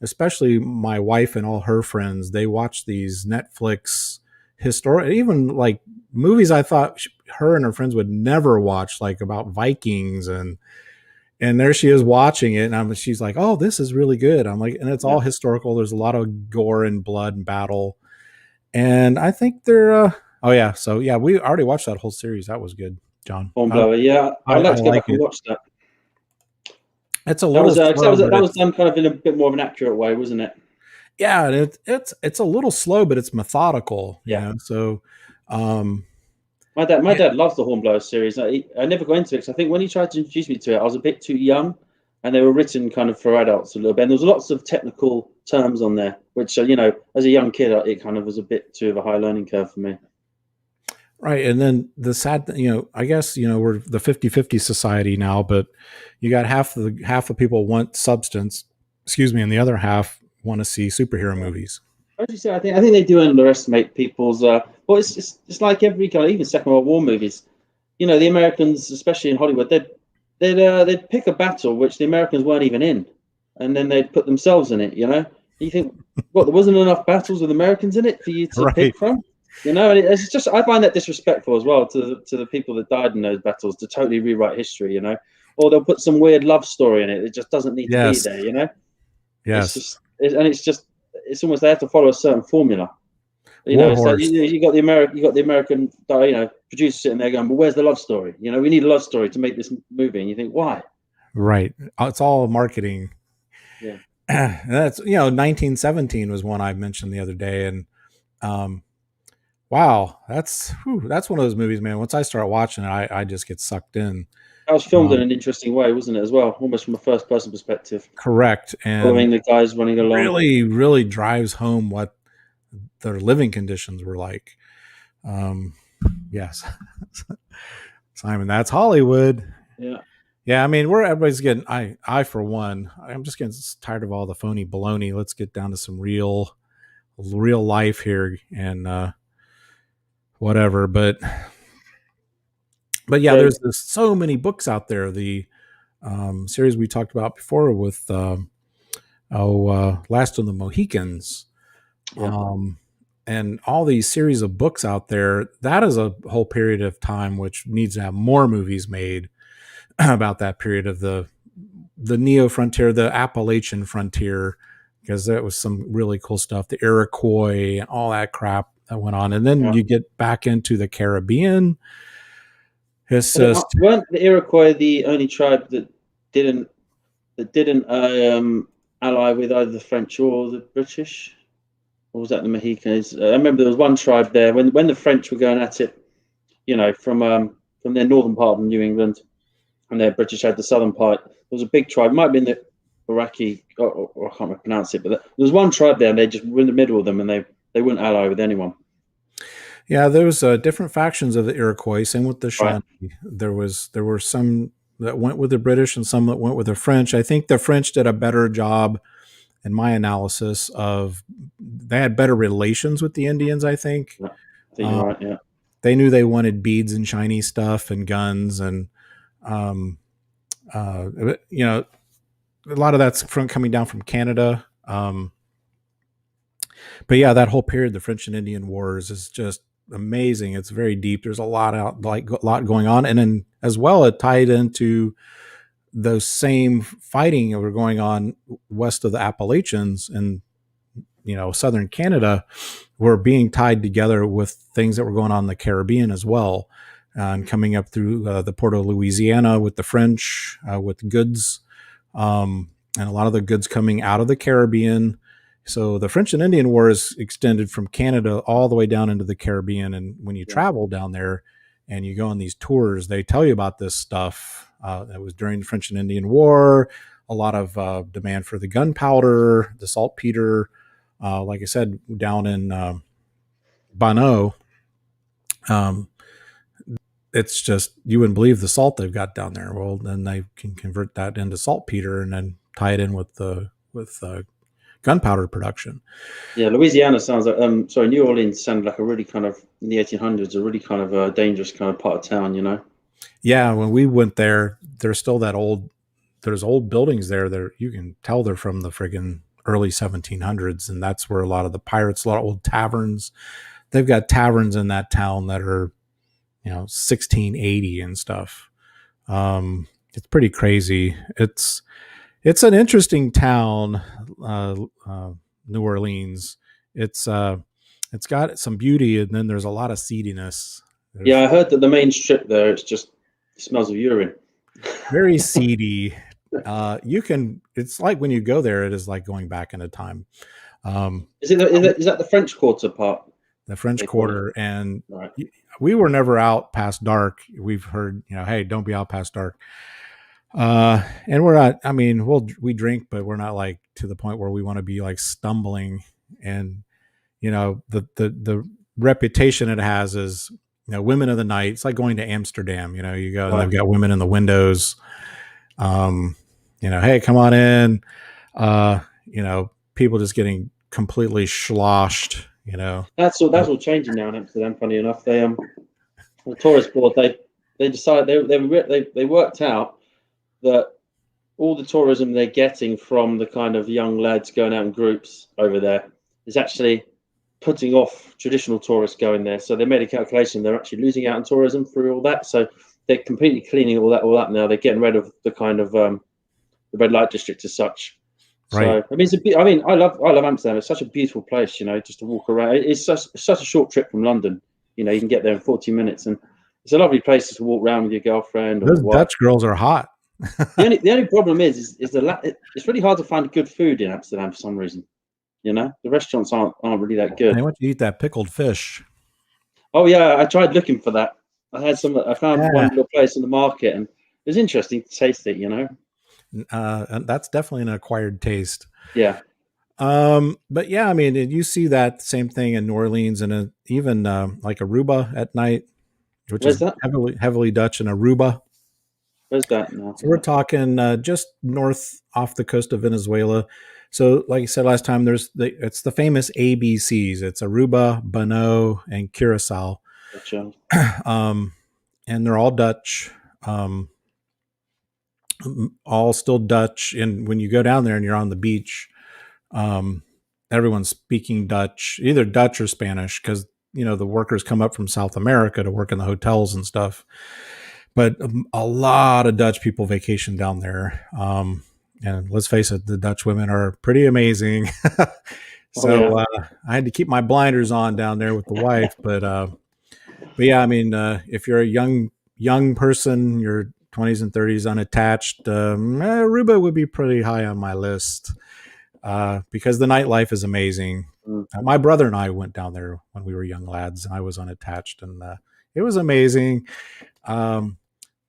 especially my wife and all her friends, they watch these Netflix even like movies I thought her and her friends would never watch, like about Vikings, and there she is watching it, and she's like, "Oh, this is really good." I'm like, and it's all historical. There's a lot of gore and blood and battle, and I think they're. We already watched that whole series. That was good, John. Hornblower, I'd like to go back and watch that. It's a little. That was done kind of in a bit more of an accurate way, wasn't it? Yeah, it's a little slow, but it's methodical. Yeah. So, my dad loves the Hornblower series. I never got into it because I think when he tried to introduce me to it, I was a bit too young, and they were written kind of for adults a little bit. And there was lots of technical terms on there, which as a young kid, it kind of was a bit too of a high learning curve for me. Right. And then the sad, I guess, we're the 50-50 society now, but you got half the people want substance, and the other half want to see superhero movies. As you say, I think they do underestimate people's, it's like every kind of, even Second World War movies, the Americans, especially in Hollywood, they'd pick a battle which the Americans weren't even in, and then they'd put themselves in it, You think, there wasn't enough battles with Americans in it for you to pick from? You know, and it's just I find that disrespectful as well to the people that died in those battles to totally rewrite history. You know, or they'll put some weird love story in it. It just doesn't need to be Yes. there. You know, it's Yes. just it's almost they have to follow a certain formula. You know, it's like Warhorse. you got the American, producer sitting there going, "But where's the love story? You know, we need a love story to make this movie." And you think, why? Right. It's all marketing. Yeah, That's 1917 was one I mentioned the other day, and um, wow, that's one of those movies, man. Once I start watching it, I just get sucked in. that was filmed in Um, an interesting way, wasn't it? As well, almost from a first-person perspective, correct, and following the guys running along. really, really drives home what their living conditions were like. Um, yes, Simon, that's Hollywood. Yeah, Yeah, I mean, everybody's getting. I for one, I'm just getting tired of all the phony baloney. Let's get down to some real life here, and whatever. But yeah, yeah, there's so many books out there. The series we talked about before with Last of the Mohicans, yeah. um, and all these series of books out there. That is a whole period of time which needs to have more movies made about that period of the Neo frontier, the Appalachian frontier, because that was some really cool stuff. The Iroquois and all that crap that went on, and then Yeah. you get back into the Caribbean. It's But just weren't the Iroquois the only tribe didn't didn't ally with either the French or the British? Or was that the Mohicans? I remember there was one tribe there when the French were going at it, from their northern part of New England, and the British had the southern part. There was a big tribe, might have been the Iraqi, or I can't pronounce it, but there was one tribe there, and they just were in the middle of them, and they wouldn't ally with anyone. yeah. There was different factions of the Iroquois. Same with the Right? Shawnee. There were some that went with the British and some that went with the French. I think the French did a better job in my analysis of they had better relations with the Indians. I think Yeah, I think uh, you're right. Yeah, they knew they wanted beads and shiny stuff and guns and um, uh, a lot of that's from coming down from Canada. But yeah, that whole period, the French and Indian Wars, is just amazing. It's very deep. There's a lot going on, and then as well, it tied into those same fighting that were going on west of the Appalachians and southern Canada were being tied together with things that were going on in the Caribbean as well, and coming up through the port of Louisiana with the French with goods, and a lot of the goods coming out of the Caribbean. So the French and Indian Wars extended from Canada all the way down into the Caribbean. And when you yeah, travel down there and you go on these tours, they tell you about this stuff. It was during the French and Indian War, a lot of demand for the gunpowder, the saltpeter. Like I said, down in Bonneau, um, it's just you wouldn't believe the salt they've got down there. Well, then they can convert that into saltpeter and then tie it in with gunpowder production. yeah. Louisiana sounds like sorry, New Orleans sounded like a really kind of in the 1800s, a really kind of dangerous kind of part of town. You know. Yeah, when we went there, there's still there's old buildings there that you can tell they're from the friggin' early 1700s, and that's where a lot of the pirates, a lot of old taverns. They've got taverns in that town that are 1680 and stuff. It's pretty crazy. It's an interesting town, uh, uh, New Orleans. It's it's got some beauty, and then there's a lot of seediness. Yeah, There's I heard that the main strip there, it smells of urine. very seedy. You can. It's like when you go there, it is like going back into time. Um, Is that the French Quarter part? the French They call it, Quarter, and right? we were never out past dark. We've heard, hey, don't be out past dark. And we're not. I mean, we drink, but we're not like to the point where we want to be like stumbling. And the reputation it has is women of the night. It's like going to Amsterdam. You go and Right. they've got women in the windows. Hey, come on in. People just getting completely sloshed. That's all changing now in Amsterdam. Funny enough, the tourist board they decided they worked out that all the tourism they're getting from the kind of young lads going out in groups over there is actually putting off traditional tourists going there. So they made a calculation; they're actually losing out on tourism through all that. So they're completely cleaning all that up now. They're getting rid of the kind of the red light district as such. Right. So I mean, I mean, I love Amsterdam. It's such a beautiful place, just to walk around. It's such a short trip from London. You can get there in 40 minutes, and it's a lovely place to walk around with your girlfriend or Those wife. Dutch girls are hot. The only problem is it's really hard to find good food in Amsterdam for some reason. The restaurants aren't really that good. I want you to eat that pickled fish. Oh yeah, I tried looking for that. I found Yeah. one little place in the market, and it was interesting to taste it. And that's definitely an acquired taste. Yeah. But yeah, I mean, you see that same thing in New Orleans and even like Aruba at night, which Where's is that? heavily Dutch in Aruba. Where's that now? So we're talking just north off the coast of Venezuela. So, like I said last time, it's the famous ABCs. It's Aruba, Bonaire, and Curacao, Gotcha. and they're all Dutch. All still Dutch. And when you go down there and you're on the beach, everyone's speaking Dutch, either Dutch or Spanish, because the workers come up from South America to work in the hotels and stuff. But a lot of Dutch people vacation down there. And let's face it, the Dutch women are pretty amazing. So I had to keep my blinders on down there with the wife. But yeah, I mean, if you're a young person, your 20s and 30s, unattached, Aruba would be pretty high on my list because the nightlife is amazing. My brother and I went down there when we were young lads, and I was unattached, and it was amazing.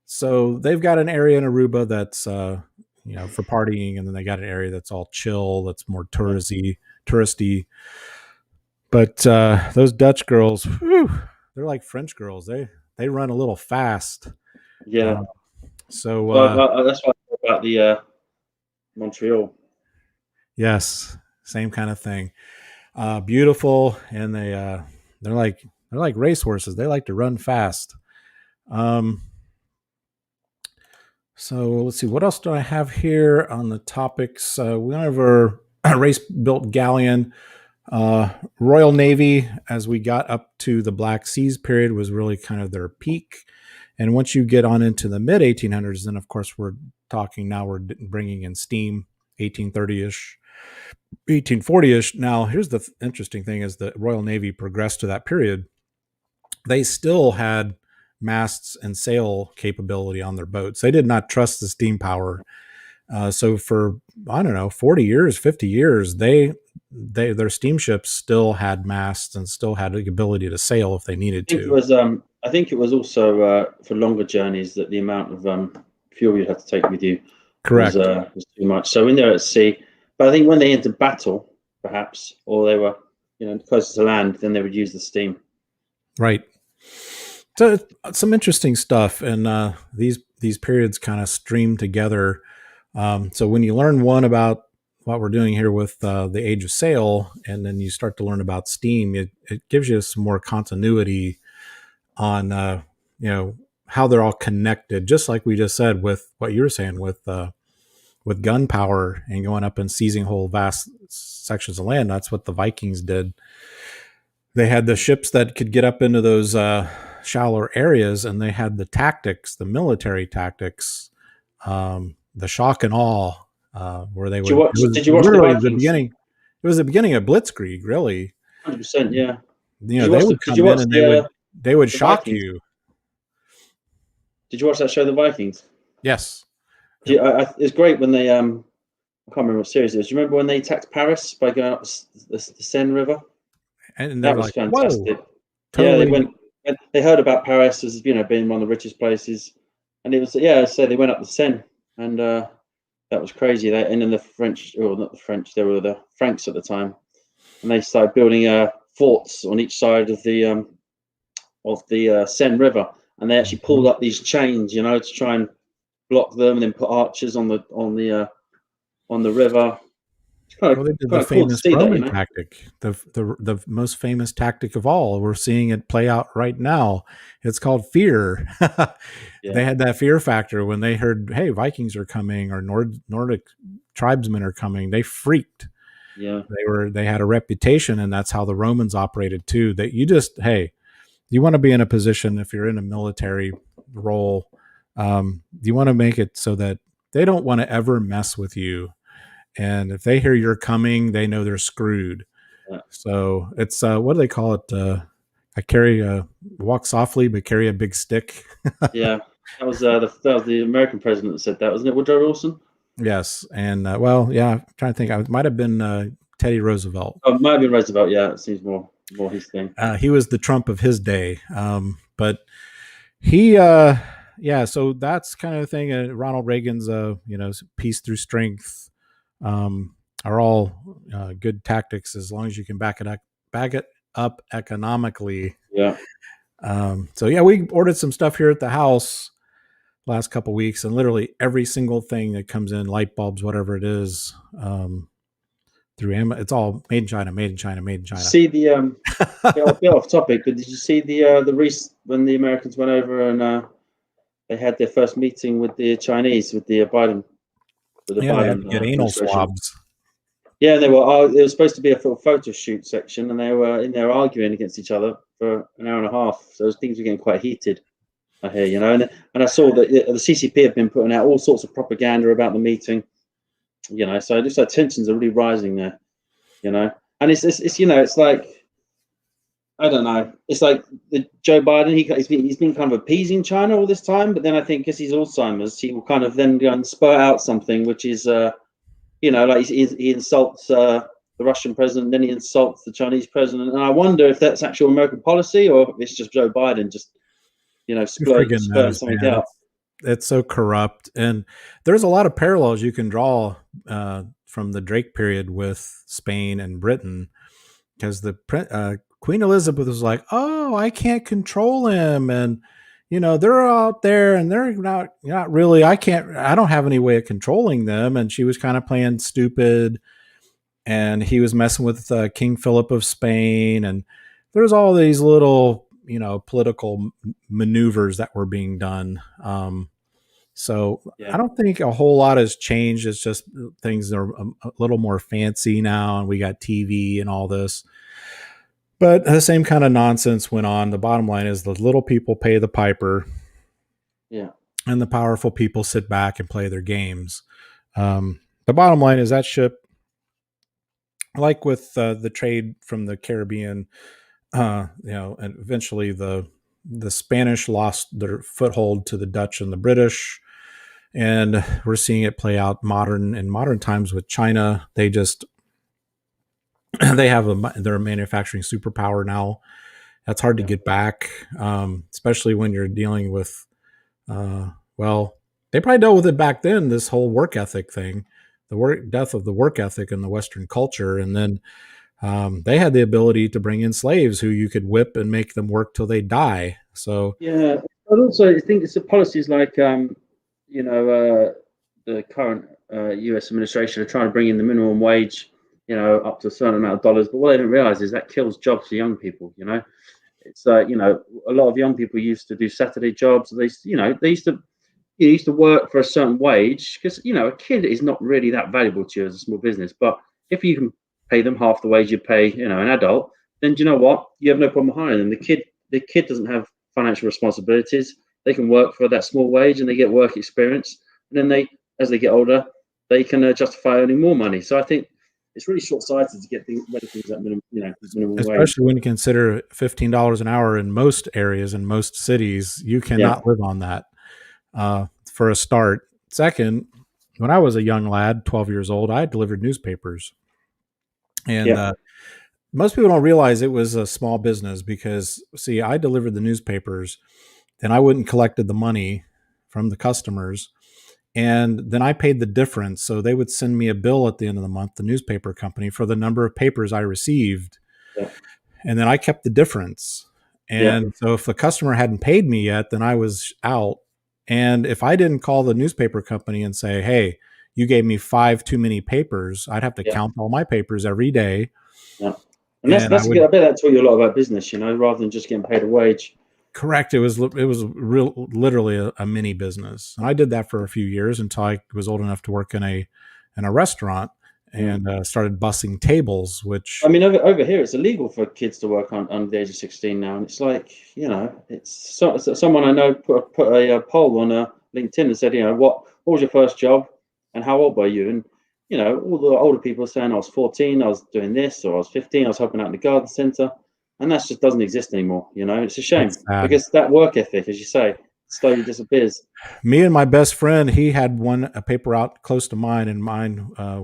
So they've got an area in Aruba that's for partying, and then they got an area that's all chill, that's more touristy. But those Dutch girls, whew, they're like French girls. They run a little fast. Yeah. So that's what I thought about the Montreal. Yes, same kind of thing. Beautiful, and they're like racehorses. They like to run fast. So let's see, what else do I have here on the topics? We went over a race-built galleon. Royal Navy, as we got up to the Black Seas period, was really kind of their peak. And once you get on into the mid 1800s, then of course we're bringing in steam, 1830-ish, 1840-ish. Now, here's the interesting thing: is the Royal Navy progressed to that period, they still had masts and sail capability on their boats. They did not trust the steam power. So for, I don't know, 40 years, 50 years, their steamships still had masts and still had the ability to sail if they needed to. I think it was also for longer journeys that the amount of fuel you had to take with you Correct. was too much. So when they're at sea, but I think when they entered battle, perhaps, or they were closer to land, then they would use the steam. Right. So some interesting stuff, and these periods kind of stream together. So when you learn one about what we're doing here with the age of sail, and then you start to learn about steam, it gives you some more continuity on how they're all connected. Just like we just said with what you were saying with gunpowder and going up and seizing whole vast sections of land. That's what the Vikings did. They had the ships that could get up into those shallower areas, and they had the tactics, the military tactics, the shock and awe, where they would. Did you watch really the beginning? It was the beginning of Blitzkrieg, really. 100%, yeah. They would come in and they would shock you. Did you watch that show, The Vikings? Yes. It's great when they I can't remember what series it is. Do you remember when they attacked Paris by going up the Seine River? And that was like, fantastic. Totally. Yeah, they heard about Paris as being one of the richest places, and it was so they went up the Seine, and that was crazy. And then the French, or not the French, they were the Franks at the time, and they started building forts on each side of the Seine River, and they actually pulled up these chains, to try and block them, and then put archers on the river. They did the famous Roman tactic, the most famous tactic of all. We're seeing it play out right now. It's called fear. They had that fear factor when they heard, hey, Vikings are coming or Nordic tribesmen are coming. They freaked. Yeah. They had a reputation, and that's how the Romans operated too. That you just, hey, you want to be in a position, if you're in a military role, you want to make it so that they don't want to ever mess with you. And if they hear you're coming, they know they're screwed. Yeah. So it's what do they call it? I carry a walk softly, but carry a big stick. Yeah. That was the American president that said that, wasn't it? Woodrow Wilson? Yes, and well, yeah, I'm trying to think. It might have been Teddy Roosevelt. Oh, it might have been Roosevelt. Yeah, it seems more his thing. He was the Trump of his day, but he, yeah. So that's kind of the thing. Ronald Reagan's, peace through strength, are all good tactics as long as you can back it up economically. Yeah. So yeah, we ordered some stuff here at the house last couple weeks, and literally every single thing that comes in, light bulbs, whatever it is, through Amazon, it's all made in China, made in China, made in China. See the bit off topic, but did you see the when the Americans went over and they had their first meeting with the Chinese, with the Biden, with the Yeah, they had Biden to get anal swabs. Yeah, they were. It was supposed to be a photo shoot section, and they were in there arguing against each other for an hour and a half. So things were getting quite heated. I hear, and I saw that the CCP have been putting out all sorts of propaganda about the meeting. So it looks like tensions are really rising there. And it's like, I don't know. It's like Joe Biden. He's been kind of appeasing China all this time, but then I think because he's Alzheimer's, he will kind of then go and spur out something which is, like he insults the Russian president, then he insults the Chinese president, and I wonder if that's actual American policy or if it's just Joe Biden just, spurting something out. It's so corrupt, and there's a lot of parallels you can draw from the Drake period with Spain and Britain, because the Queen Elizabeth was like, "Oh, I can't control him," and they're out there and they're not really. I don't have any way of controlling them, and she was kind of playing stupid, and he was messing with King Philip of Spain, and there's all these little political maneuvers that were being done. So Yeah. I don't think a whole lot has changed. It's just things are a little more fancy now, and we got TV and all this. But the same kind of nonsense went on. The bottom line is the little people pay the piper. Yeah. And the powerful people sit back and play their games. The bottom line is that ship, like with the trade from the Caribbean, and eventually the Spanish lost their foothold to the Dutch and the British, and we're seeing it play out in modern times with China. They just they're a manufacturing superpower now. That's hard to get back, especially when you're dealing with they probably dealt with it back then, this whole work ethic thing, death of the work ethic in the Western culture, and then they had the ability to bring in slaves who you could whip and make them work till they die. So yeah, but also I think it's the policies like the current U.S. administration are trying to bring in the minimum wage, up to a certain amount of dollars. But what they don't realize is that kills jobs for young people. It's a lot of young people used to do Saturday jobs. They used to work for a certain wage because a kid is not really that valuable to you as a small business. But if you can pay them half the wage you pay, an adult, then do you know what? You have no problem hiring them. The kid doesn't have financial responsibilities. They can work for that small wage and they get work experience. And then as they get older, they can justify earning more money. So I think it's really short-sighted to get things at minimum especially wage. when you consider $15 an hour in most areas, in most cities. You cannot live on that for a start. Second, when I was a young lad, 12 years old, I delivered newspapers. And most people don't realize it was a small business because, see, I delivered the newspapers, then I went and collected the money from the customers, and then I paid the difference. So they would send me a bill at the end of the month, the newspaper company, for the number of papers I received. Yeah. And then I kept the difference. And so if the customer hadn't paid me yet, then I was out. And if I didn't call the newspaper company and say, "Hey, you gave me 5 too many papers," I'd have to count all my papers every day. Yeah. And I bet that taught you a lot about business, rather than just getting paid a wage. Correct. It was literally a mini business. And I did that for a few years until I was old enough to work in a restaurant. Yeah. and started bussing tables, which I mean, over here, it's illegal for kids to work on under the age of 16 now, and it's like, it's someone I know put a poll on LinkedIn and said, what was your first job, and how old were you? And all the older people are saying I was 14, I was doing this, or I was 15, I was helping out in the garden centre, and that just doesn't exist anymore. It's a shame it's sad. because that work ethic, as you say, slowly disappears. Me and my best friend, he had a paper out close to mine, and mine it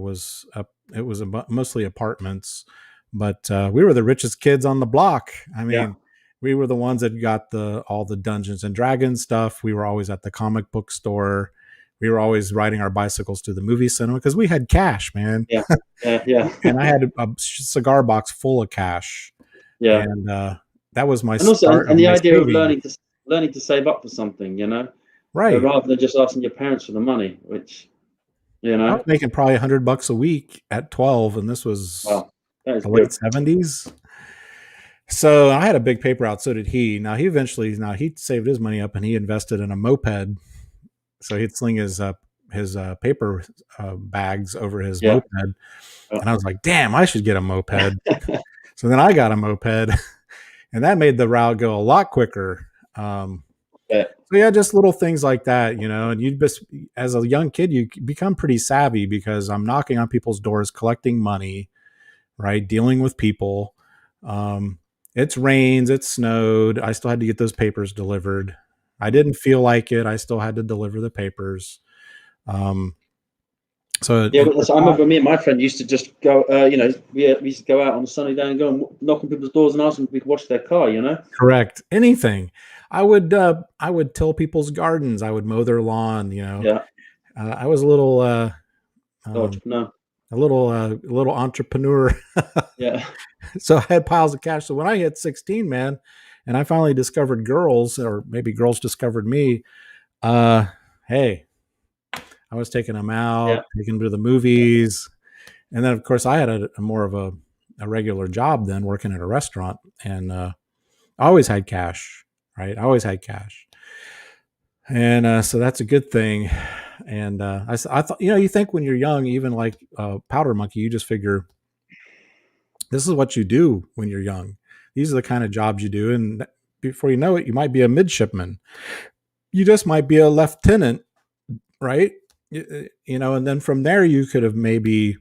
was mostly apartments, but we were the richest kids on the block. I Yeah, mean, we were the ones that got all the Dungeons and Dragons stuff. We were always at the comic book store. We were always riding our bicycles to the movie cinema because we had cash, man. yeah, yeah, yeah, And I had a cigar box full of cash, yeah. and that was my And also, start of and the my idea of saving. learning to save up for something, Right. rather than just asking your parents for the money, which I was making probably $100 a week at 12, and this was wow, that is the late good. 70s. So I had a big paper out. So did he. Now he saved his money up and he invested in a moped. So he'd sling his paper bags over his Yeah, moped. And I was like, damn, I should get a moped. So then I got a moped, and that made the route go a lot quicker. yeah, So yeah, just little things like that, and you just, as a young kid, you become pretty savvy because I'm knocking on people's doors, collecting money, right? Dealing with people. It's rains, it snowed. I still had to get those papers delivered. I didn't feel like it. I still had to deliver the papers. Um, so yeah. it's I remember me and my friend used to just go. We used to go out on a sunny day and go and knock on people's doors and ask them if we could wash their car. correct. Anything. I would till people's gardens. I would mow their lawn. Yeah, I was a little um, entrepreneur. a little entrepreneur. Yeah, So I had piles of cash. So when I hit 16, man, and I finally discovered girls, or maybe girls discovered me, uh, hey, I was taking them yeah, out, taking them to the movies. And then, of course, I had a more of a regular job then, working at a restaurant. And I always had cash, right? I always had cash. And so that's a good thing. And I thought, you think when you're young, even like Powder Monkey, you just figure this is what you do when you're young. These are the kind of jobs you do. And before you know it, you might be a midshipman. You just might be a lieutenant, right? And then from there, you could have maybe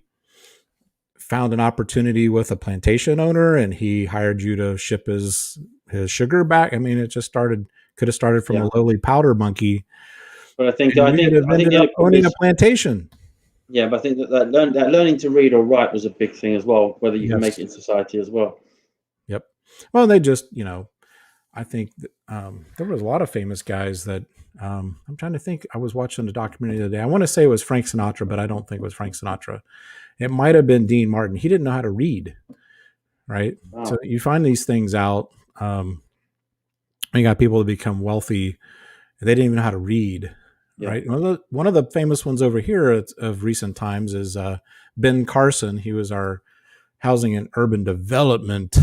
found an opportunity with a plantation owner and he hired you to ship his sugar back. I mean, could have started from yeah. a lowly powder monkey, But and you could have I think ended the up only problem owning a is, plantation. yeah. But I think that learning to read or write was a big thing as well. Whether you can make Yes. it in society as well. Yep. Well, they just, I think there was a lot of famous guys that I'm trying to think. I was watching a documentary the other day. I want to say it was Frank Sinatra, but I don't think it was Frank Sinatra. It might have been Dean Martin. He didn't know how to read, right? So Wow. you find these things out. You got people that become wealthy. They didn't even know how to read, Yeah. right? One of the famous ones over here of recent times is Ben Carson. He was our housing and urban development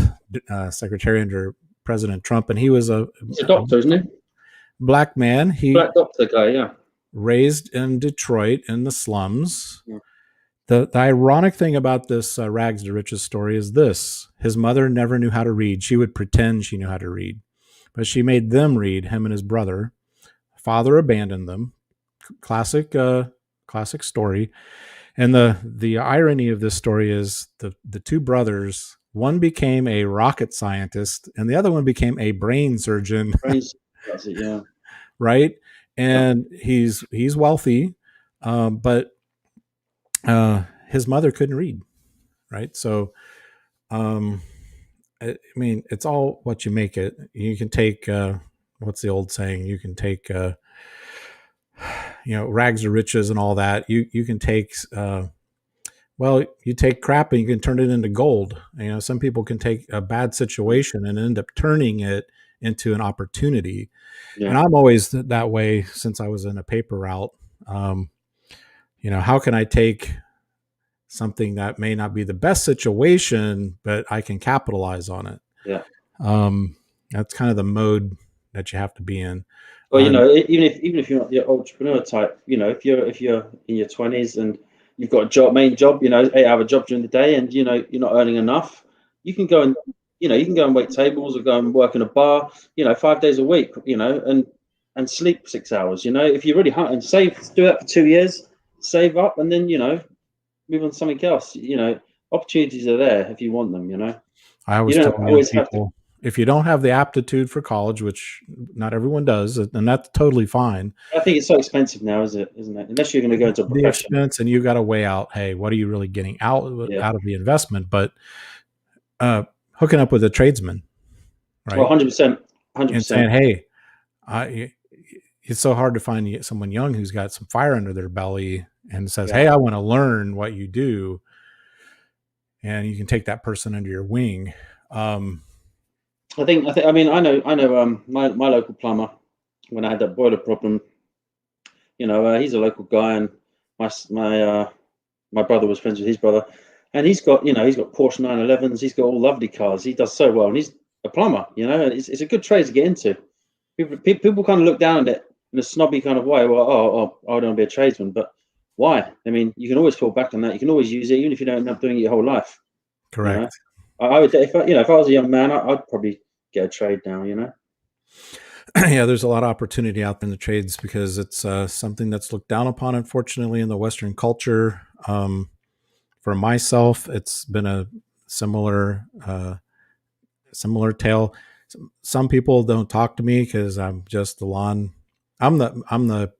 secretary under President Trump, and he was He's a doctor, isn't he? black man. He Black doctor guy. Yeah. raised in Detroit in the slums. Yeah. The ironic thing about this rags to riches story is this: his mother never knew how to read. She would pretend she knew how to read, but she made them read, him and his brother. Father abandoned them. Classic story. And the irony of this story is the two brothers. One became a rocket scientist, and the other one became a brain surgeon. Brains. That's it. Yeah. Right? Yeah. And he's wealthy, but his mother couldn't read. Right? So, I mean, it's all what you make it. You can take what's the old saying? You can take rags to riches and all that. You can take you take crap and you can turn it into gold. Some people can take a bad situation and end up turning it into an opportunity. Yeah. And I'm always that way since I was in a paper route. How can I take something that may not be the best situation, but I can capitalize on it? Yeah. That's kind of the mode that you have to be in. Well, even if you're not the entrepreneur type, if you're in your 20s and you've got a main job, 8-hour job during the day, and you're not earning enough, you can go and you can go and wait tables or go and work in a bar, 5 days a week, and sleep 6 hours. If you really hunt and save, do that for 2 years, save up, and then move on to something else. Opportunities are there if you want them. I always You tell don't young always have to. people, if you don't have the aptitude for college, which not everyone does, and that's totally fine, I think it's so expensive now, isn't it? Unless you're going to go into a the profession. expense, and you've got to weigh out, hey, what are you really getting out Yeah. of the investment? But hooking up with a tradesman, right? Well, 100%, And saying, hey, it's so hard to find someone young who's got some fire under their belly and says, Yeah. hey, I want to learn what you do. And you can take that person under your wing. I mean, I know my local plumber, when I had that boiler problem, he's a local guy, and my brother was friends with his brother, and he's got Porsche 911s, he's got all lovely cars, he does so well, and he's a plumber, and it's a good trade to get into. People kind of look down at it in a snobby kind of way. Well, I don't want to be a tradesman, but why? I mean, you can always fall back on that. You can always use it, even if you don't end up doing it your whole life. Correct. I would, if I was a young man, I'd probably get a trade now. Yeah, there's a lot of opportunity out there in the trades because it's something that's looked down upon, unfortunately, in the Western culture. For myself, it's been a similar tale. Some people don't talk to me because I'm just the lawn. I'm the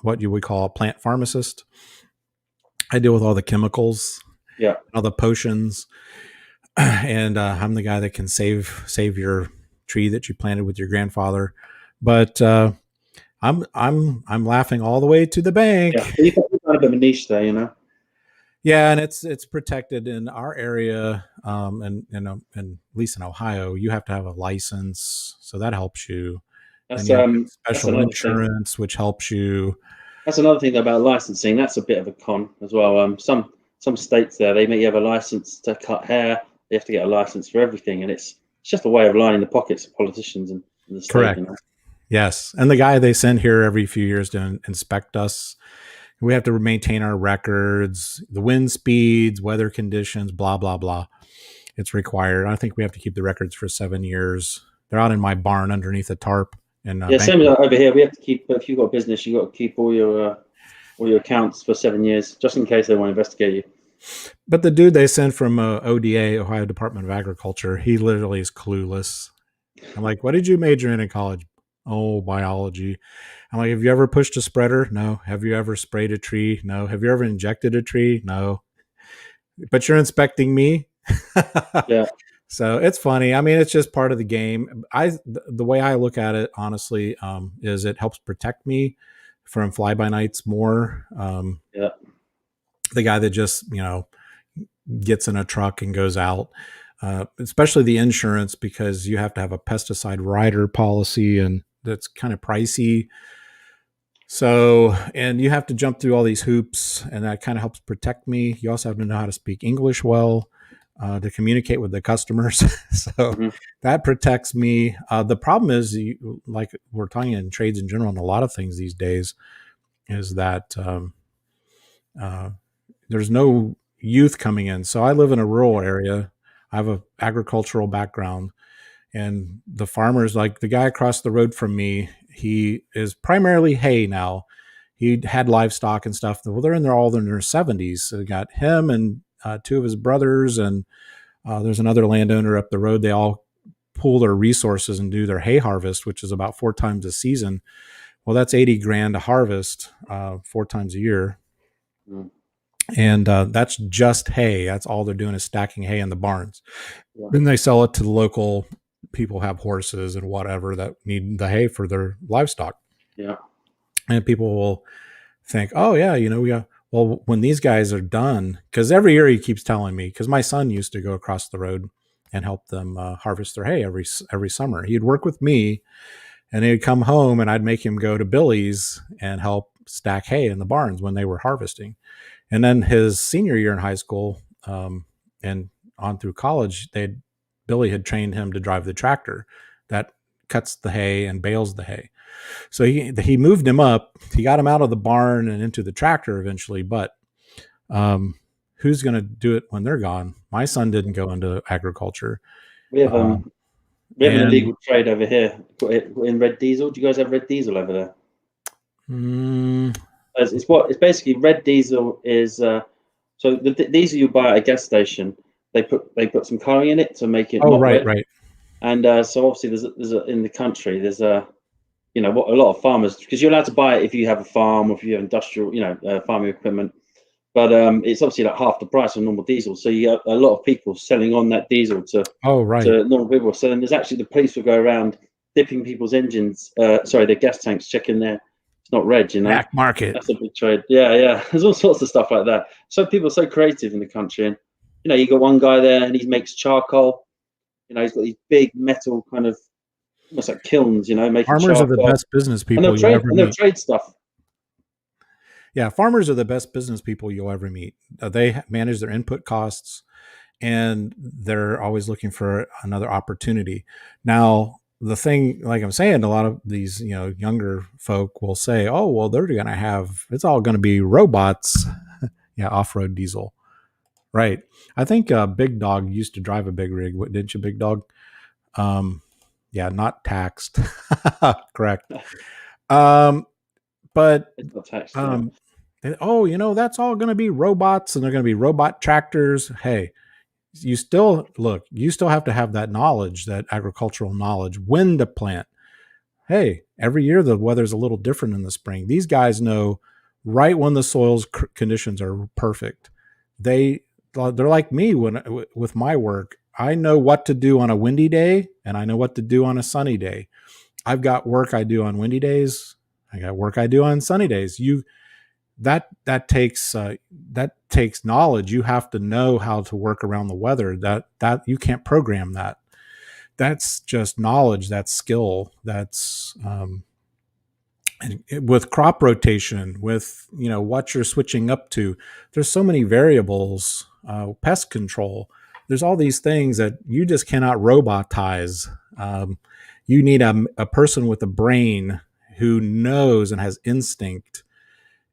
what you would call a plant pharmacist. I deal with all the chemicals, all the potions, and I'm the guy that can save your tree that you planted with your grandfather. But I'm laughing all the way to the bank. Yeah, you've got a bit of a niche there, Yeah, and it's protected in our area, and at least in Ohio, you have to have a license, so that helps you. That's and special that's insurance, which helps you. That's another thing about licensing. That's a bit of a con as well. Some states there, they make you have a license to cut hair. They have to get a license for everything, and it's just a way of lining the pockets of politicians in the state. Correct. Yes, and the guy they send here every few years to inspect us. We have to maintain our records, the wind speeds, weather conditions, blah, blah, blah. It's required. I think we have to keep the records for 7 years. They're out in my barn underneath a tarp. And same over here. We have to keep, if you've got a business, you've got to keep all your accounts for 7 years, just in case they want to investigate you. But the dude they sent from ODA, Ohio Department of Agriculture, he literally is clueless. I'm like, what did you major in college? Oh, biology. I'm like, have you ever pushed a spreader? No. Have you ever sprayed a tree? No. Have you ever injected a tree? No. But you're inspecting me? Yeah. So it's funny. I mean, it's just part of the game. The way I look at it, honestly, is it helps protect me from fly-by-nights more. Yeah. The guy that just, gets in a truck and goes out, especially the insurance, because you have to have a pesticide rider policy, and that's kind of pricey. So, and you have to jump through all these hoops, and that kind of helps protect me. You also have to know how to speak English well to communicate with the customers. So that protects me. The problem is, like we're talking in trades in general and a lot of things these days, is that there's no youth coming in. So I live in a rural area. I have an agricultural background, and the farmers, like the guy across the road from me, he is primarily hay now. He had livestock and stuff. Well, they're all in their 70s. So they got him and two of his brothers, and there's another landowner up the road. They all pool their resources and do their hay harvest, which is about 4 times a season. Well, that's $80,000 to harvest 4 times a year. And that's just hay. That's all they're doing is stacking hay in the barns. Yeah. Then they sell it to the local people who have horses and whatever that need the hay for their livestock. Yeah. And people will think, oh, yeah, well, when these guys are done, because every year he keeps telling me, because my son used to go across the road and help them harvest their hay every summer. He'd work with me, and he'd come home, and I'd make him go to Billy's and help stack hay in the barns when they were harvesting. And then his senior year in high school and on through college, Billy had trained him to drive the tractor that cuts the hay and bales the hay. So he moved him up. He got him out of the barn and into the tractor eventually. But Who's going to do it when they're gone? My son didn't go into agriculture. We have Uh, um we have an and illegal trade over here in red diesel. Do you guys have red diesel over there? mm, It's basically red diesel is so the diesel you buy at a gas station. They put some colouring in it to make it oh, not right, red. right. And so obviously in the country there's a what a lot of farmers, because you're allowed to buy it if you have a farm or if you have industrial farming equipment, but it's obviously like half the price of normal diesel. So you have a lot of people selling on that diesel Oh, right. to normal people. So then there's actually the police will go around dipping people's engines, sorry, their gas tanks, checking it's not red. Black market. That's a big trade. Yeah, yeah. There's all sorts of stuff like that. So people are so creative in the country, and you got one guy there, and he makes charcoal. He's got these big metal kind of almost like kilns, making Farmers are the charcoal, best business and people you'll ever they'll meet. trade stuff. Yeah, farmers are the best business people you'll ever meet. They manage their input costs, and they're always looking for another opportunity. Now, the thing, like I'm saying, a lot of these, younger folk will say, "Oh, well, they're going to have it's all going to be robots." Yeah, off-road diesel, right? I think Big Dog used to drive a big rig, didn't you, Big Dog? Um, yeah, not taxed, correct. Um, but It's not taxed. Yeah. um, oh, that's all going to be robots, and they're going to be robot tractors. Hey, you still have to have that knowledge, that agricultural knowledge, when to plant. Hey, every year the weather's a little different in the spring. These guys know right when the soil's conditions are perfect. They're like me with my work. I know what to do on a windy day, and I know what to do on a sunny day. I've got work I do on windy days. I got work I do on sunny days. That takes knowledge. You have to know how to work around the weather. That you can't program that. That's just knowledge. That's skill. That's with crop rotation, with what you're switching up to. There's so many variables. Pest control. There's all these things that you just cannot robotize. You need a person with a brain who knows and has instinct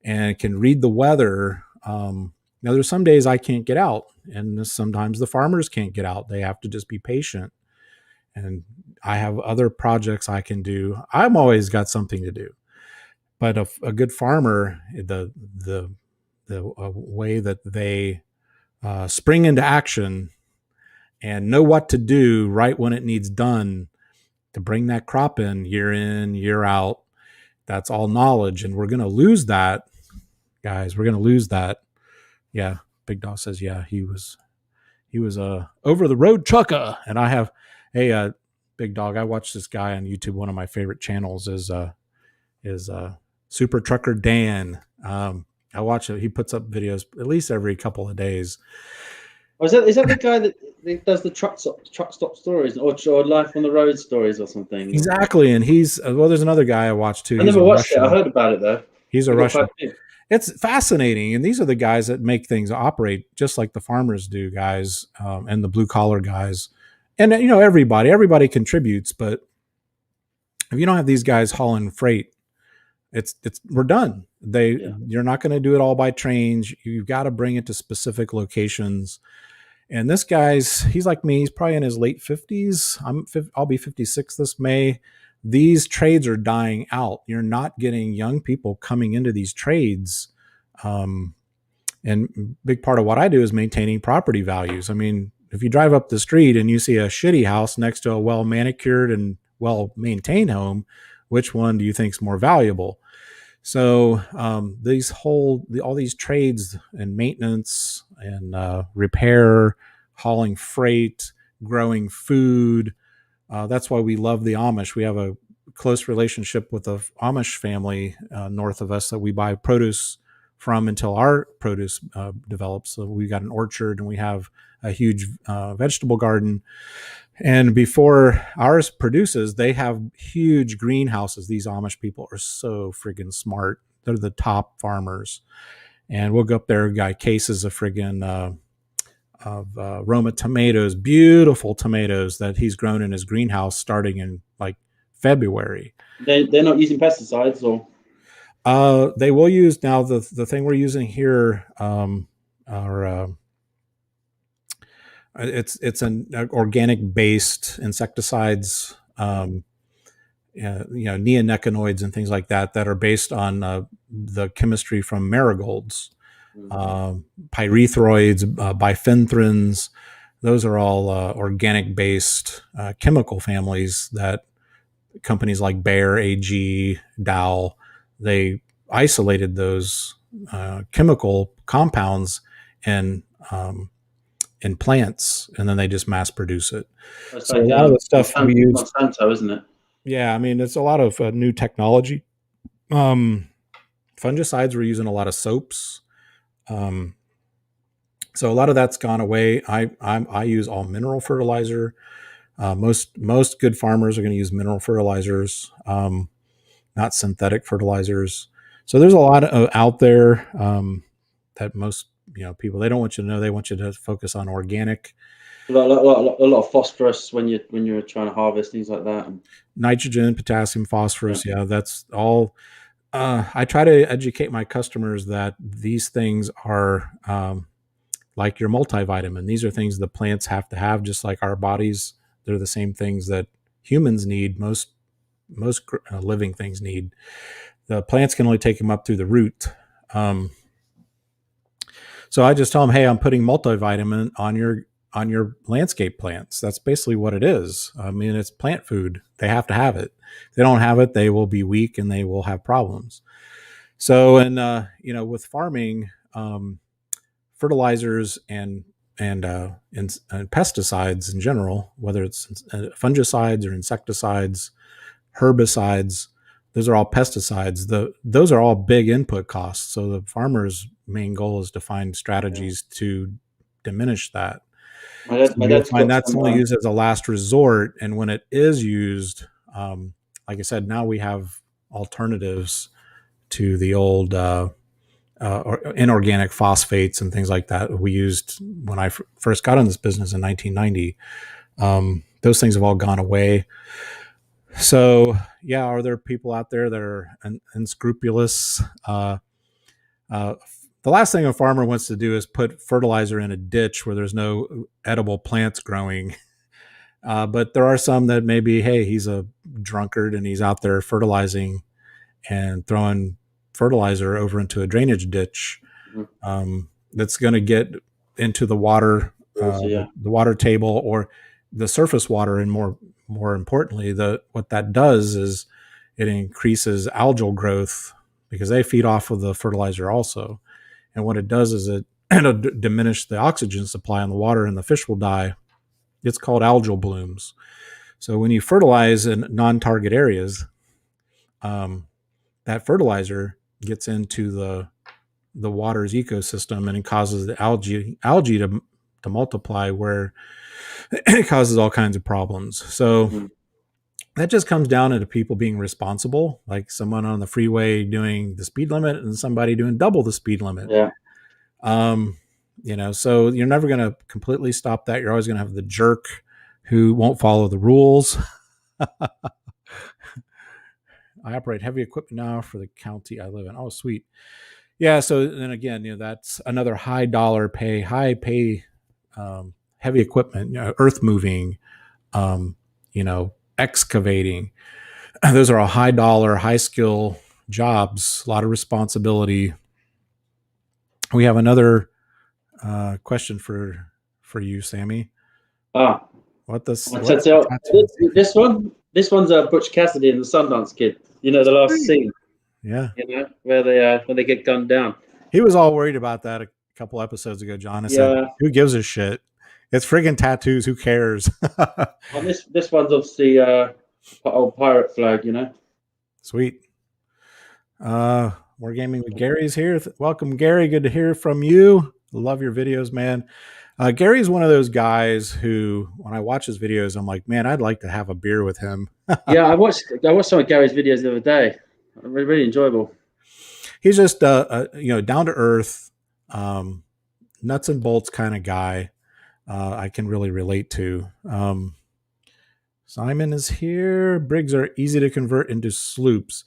and can read the weather. Now, there's some days I can't get out, and sometimes the farmers can't get out. They have to just be patient. And I have other projects I can do. I'm always got something to do. But a good farmer, the way that they spring into action and know what to do right when it needs done to bring that crop in, year out, that's all knowledge. And we're going to lose that, guys. We're going to lose that. Yeah, Big Dog says, yeah, he was a over the road trucker. And I have, hey, Big Dog, I watch this guy on YouTube. One of my favorite channels is Super Trucker Dan. I watch it. He puts up videos at least every couple of days. Or is that the guy that does the truck stop stories or life on the road stories or something? Exactly. And there's another guy I watch too. I never watched it. I heard about it though. He's a Russian. It's fascinating. And these are the guys that make things operate just like the farmers do, guys, and the blue collar guys. And, everybody contributes. But if you don't have these guys hauling freight, we're done. You're not going to do it all by trains. You've got to bring it to specific locations. And this he's like me. He's probably in his late 50s. I'll be 56 this May. These trades are dying out. You're not getting young people coming into these trades. And big part of what I do is maintaining property values. I mean, if you drive up the street and you see a shitty house next to a well manicured and well maintained home, which one do you think is more valuable? So all these trades and maintenance and repair, hauling freight, growing food. That's why we love the Amish. We have a close relationship with the Amish family north of us that we buy produce from until our produce develops. So we got an orchard and we have a huge vegetable garden. And before ours produces, they have huge greenhouses. These Amish people are so friggin' smart. They're the top farmers. And we'll go up there, got cases of friggin' Roma tomatoes, beautiful tomatoes that he's grown in his greenhouse starting in like February. They're not using pesticides or? They will use now the thing we're using here. are it's an organic based insecticides, neonicotinoids and things like that that are based on the chemistry from marigolds, pyrethroids, bifenthrins. Those are all organic based chemical families that companies like Bayer, AG, Dow, they isolated those chemical compounds in plants, and then they just mass produce it. It's So a like lot of the stuff we use, Monsanto, isn't it? yeah, I mean, it's a lot of new technology. Fungicides, we're using a lot of soaps. So a lot of that's gone away. I use all mineral fertilizer. Most good farmers are going to use mineral fertilizers, not synthetic fertilizers. So there's a lot out there that most people, they don't want you to know. They want you to focus on organic. A lot of phosphorus when you're trying to harvest things like that. Nitrogen, potassium, phosphorus. Yeah, that's all. I try to educate my customers that these things are like your multivitamin. These are things the plants have to have, just like our bodies. They're the same things that humans need. Most living things need. The plants can only take them up through the root. So I just tell them, hey, I'm putting multivitamin on your landscape plants. That's basically what it is. I mean, it's plant food. They have to have it. If they don't have it, they will be weak and they will have problems. So, and with farming, fertilizers and pesticides in general, whether it's fungicides or insecticides, herbicides, those are all pesticides. Those are all big input costs. So the farmer's main goal is to find strategies to diminish that. You'll find that's only used as a last resort, and when it is used, like I said, now we have alternatives to the old inorganic phosphates and things like that we used when I first got in this business in 1990. Those things have all gone away. So, yeah, are there people out there that are unscrupulous? The last thing a farmer wants to do is put fertilizer in a ditch where there's no edible plants growing. But there are some that maybe, hey, he's a drunkard and he's out there fertilizing and throwing fertilizer over into a drainage ditch that's going to get into the water, the water table or the surface water, and more importantly, what that does is it increases algal growth because they feed off of the fertilizer also. And what it does is it'll diminish the oxygen supply in the water and the fish will die. It's called algal blooms. So when you fertilize in non-target areas, that fertilizer gets into the water's ecosystem and it causes the algae to multiply, where it causes all kinds of problems. So that just comes down to people being responsible, like someone on the freeway doing the speed limit and somebody doing double the speed limit. Yeah. So you're never going to completely stop that. You're always going to have the jerk who won't follow the rules. I operate heavy equipment now for the county I live in. Oh, sweet. Yeah. So then again, that's another high pay, heavy equipment, earth moving, excavating. Those are all high dollar, high skill jobs, a lot of responsibility. We have another question for you, Sammy. What this? This one's Butch Cassidy and the Sundance Kid. The last scene. Yeah. Where they when they get gunned down. He was all worried about that a couple episodes ago, John. I said, who gives a shit? It's friggin' tattoos. Who cares? And this one's obviously old pirate flag, Sweet. More Gaming with Gary's here. Welcome, Gary. Good to hear from you. Love your videos, man. Gary's one of those guys who, when I watch his videos, I'm like, man, I'd like to have a beer with him. Yeah, I watched some of Gary's videos the other day. Really, really enjoyable. He's just down to earth, nuts and bolts kind of guy. I can really relate to. Simon is here. Brigs are easy to convert into sloops.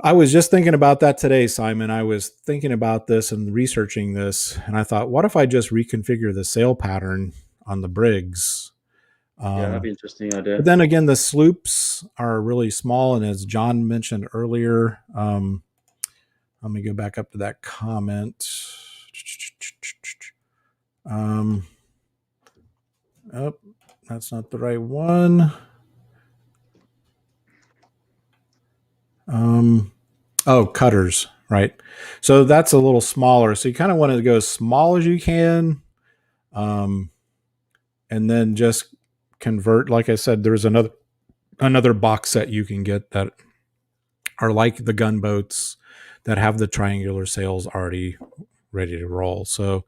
I was just thinking about that today, Simon. I was thinking about this and researching this, and I thought, what if I just reconfigure the sail pattern on the Briggs? Yeah, that'd Um, be an interesting but idea. then again, the sloops are really small, and as John mentioned earlier, let me go back up to that comment. Um, oh, that's not the right one. Oh, cutters, right? So that's a little smaller. So you kind of want to go as small as you can, um, and then just convert. Like I said, there's another box set you can get that are like the gunboats that have the triangular sails already ready to roll. So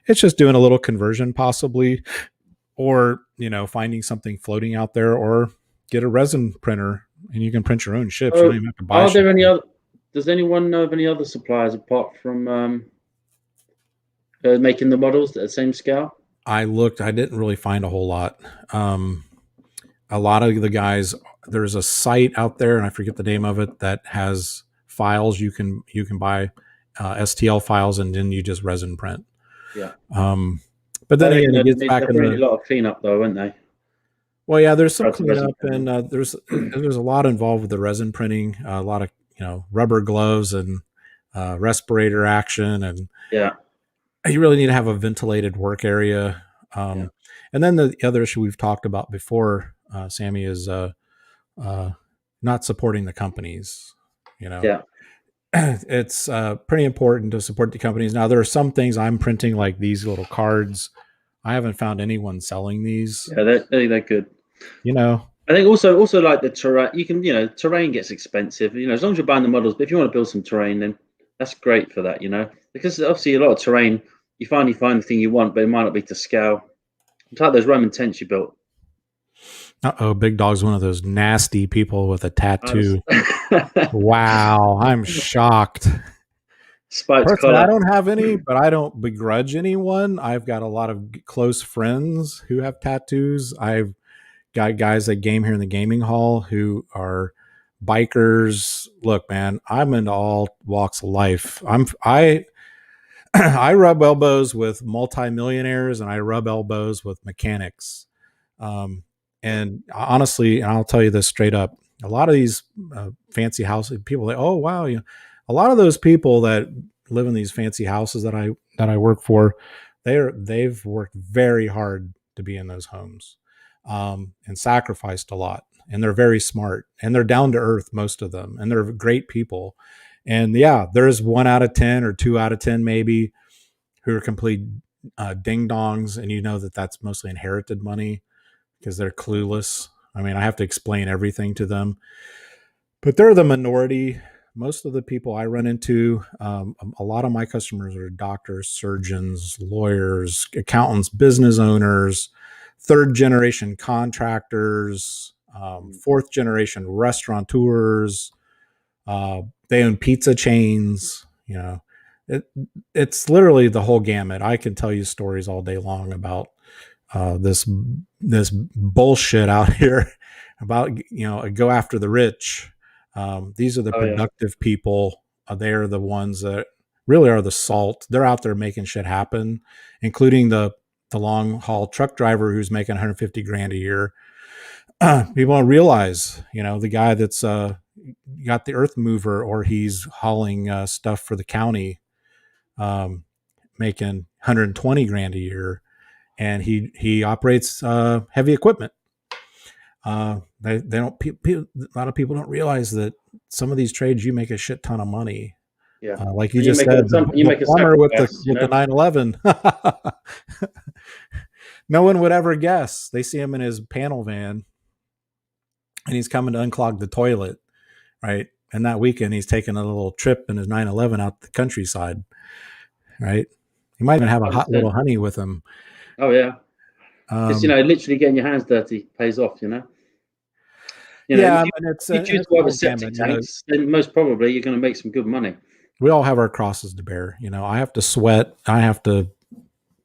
it's just doing a little conversion, possibly, or finding something floating out there, or get a resin printer and you can print your own ships. You don't Oh, even have to buy are there any shipping. other? Does anyone know of any other suppliers apart from making the models at the same scale? I looked. I didn't really find a whole lot. Um, a lot of the guys. There's a site out there, and I forget the name of it, that has files you can buy, STL files, and then you just resin print. Yeah. Um, but then But again, it gets they back in probably need the a lot of cleanup though, won't they? well, yeah. There's some Prior to resin cleanup, printing. and there's a lot involved with the resin printing. A lot of rubber gloves and respirator action, and Yeah. you really need to have a ventilated work area. Yeah. Um, and then the other issue we've talked about before, Sammy, is uh, not supporting the companies. You know, Yeah. it's pretty important to support the companies. Now, there are some things I'm printing, like these little cards. I haven't found anyone selling these. Yeah. They're good. You know, I think also like the terrain. You can terrain gets expensive. As long as you're buying the models. But if you want to build some terrain, then that's great for that. Because obviously a lot of terrain, you finally find the thing you want, but it might not be to scale. It's like those Roman tents you built. oh, Big Dog's one of those nasty people with a I was tattoo. Wow, I'm shocked. spiked Personally, I collar. don't have any, but I don't begrudge anyone. I've got a lot of close friends who have tattoos. I've got guys that game here in the gaming hall who are bikers. Look, man, I'm into all walks of life. I I rub elbows with multimillionaires and I rub elbows with mechanics. Um, and honestly, and I'll tell you this straight up, a lot of these fancy houses, people, oh wow, a lot of those people that live in these fancy houses that I work for, they've worked very hard to be in those homes, and sacrificed a lot. And they're very smart and they're down to earth, most of them, and they're great people. And yeah, there's 1 out of 10 or 2 out of 10 maybe who are complete ding dongs, and that's mostly inherited money because they're clueless. I mean, I have to explain everything to them, but they're the minority. Most of the people I run into, a lot of my customers are doctors, surgeons, lawyers, accountants, business owners, third generation contractors, fourth generation restaurateurs. They own pizza chains. It, it's literally the whole gamut. I can tell you stories all day long about this bullshit out here about go after the rich. These are the Oh yeah. productive people. They're the ones that really are the salt. They're out there making shit happen, including the long haul truck driver who's making 150 grand a year. People don't realize, the guy that's got the earth mover, or he's hauling stuff for the county, um, making 120 grand a year, and he operates heavy equipment. They don't. A lot of people don't realize that some of these trades you make a shit ton of money. Yeah. Like you And you just make said, you the make a plumber with the sacrifice. 911. No one would ever guess. They see him in his panel van, and he's coming to unclog the toilet, right? And that weekend, he's taking a little trip in his 911 out the countryside, right? He might even Yeah. have a hot 100%. little honey with him. Oh yeah. Just Um, literally getting your hands dirty pays off. yeah, If and it's you and choose it's to the work with whole septic gamut. tanks, then most probably you're going to make some good money. We all have our crosses to bear. I have to sweat. I have to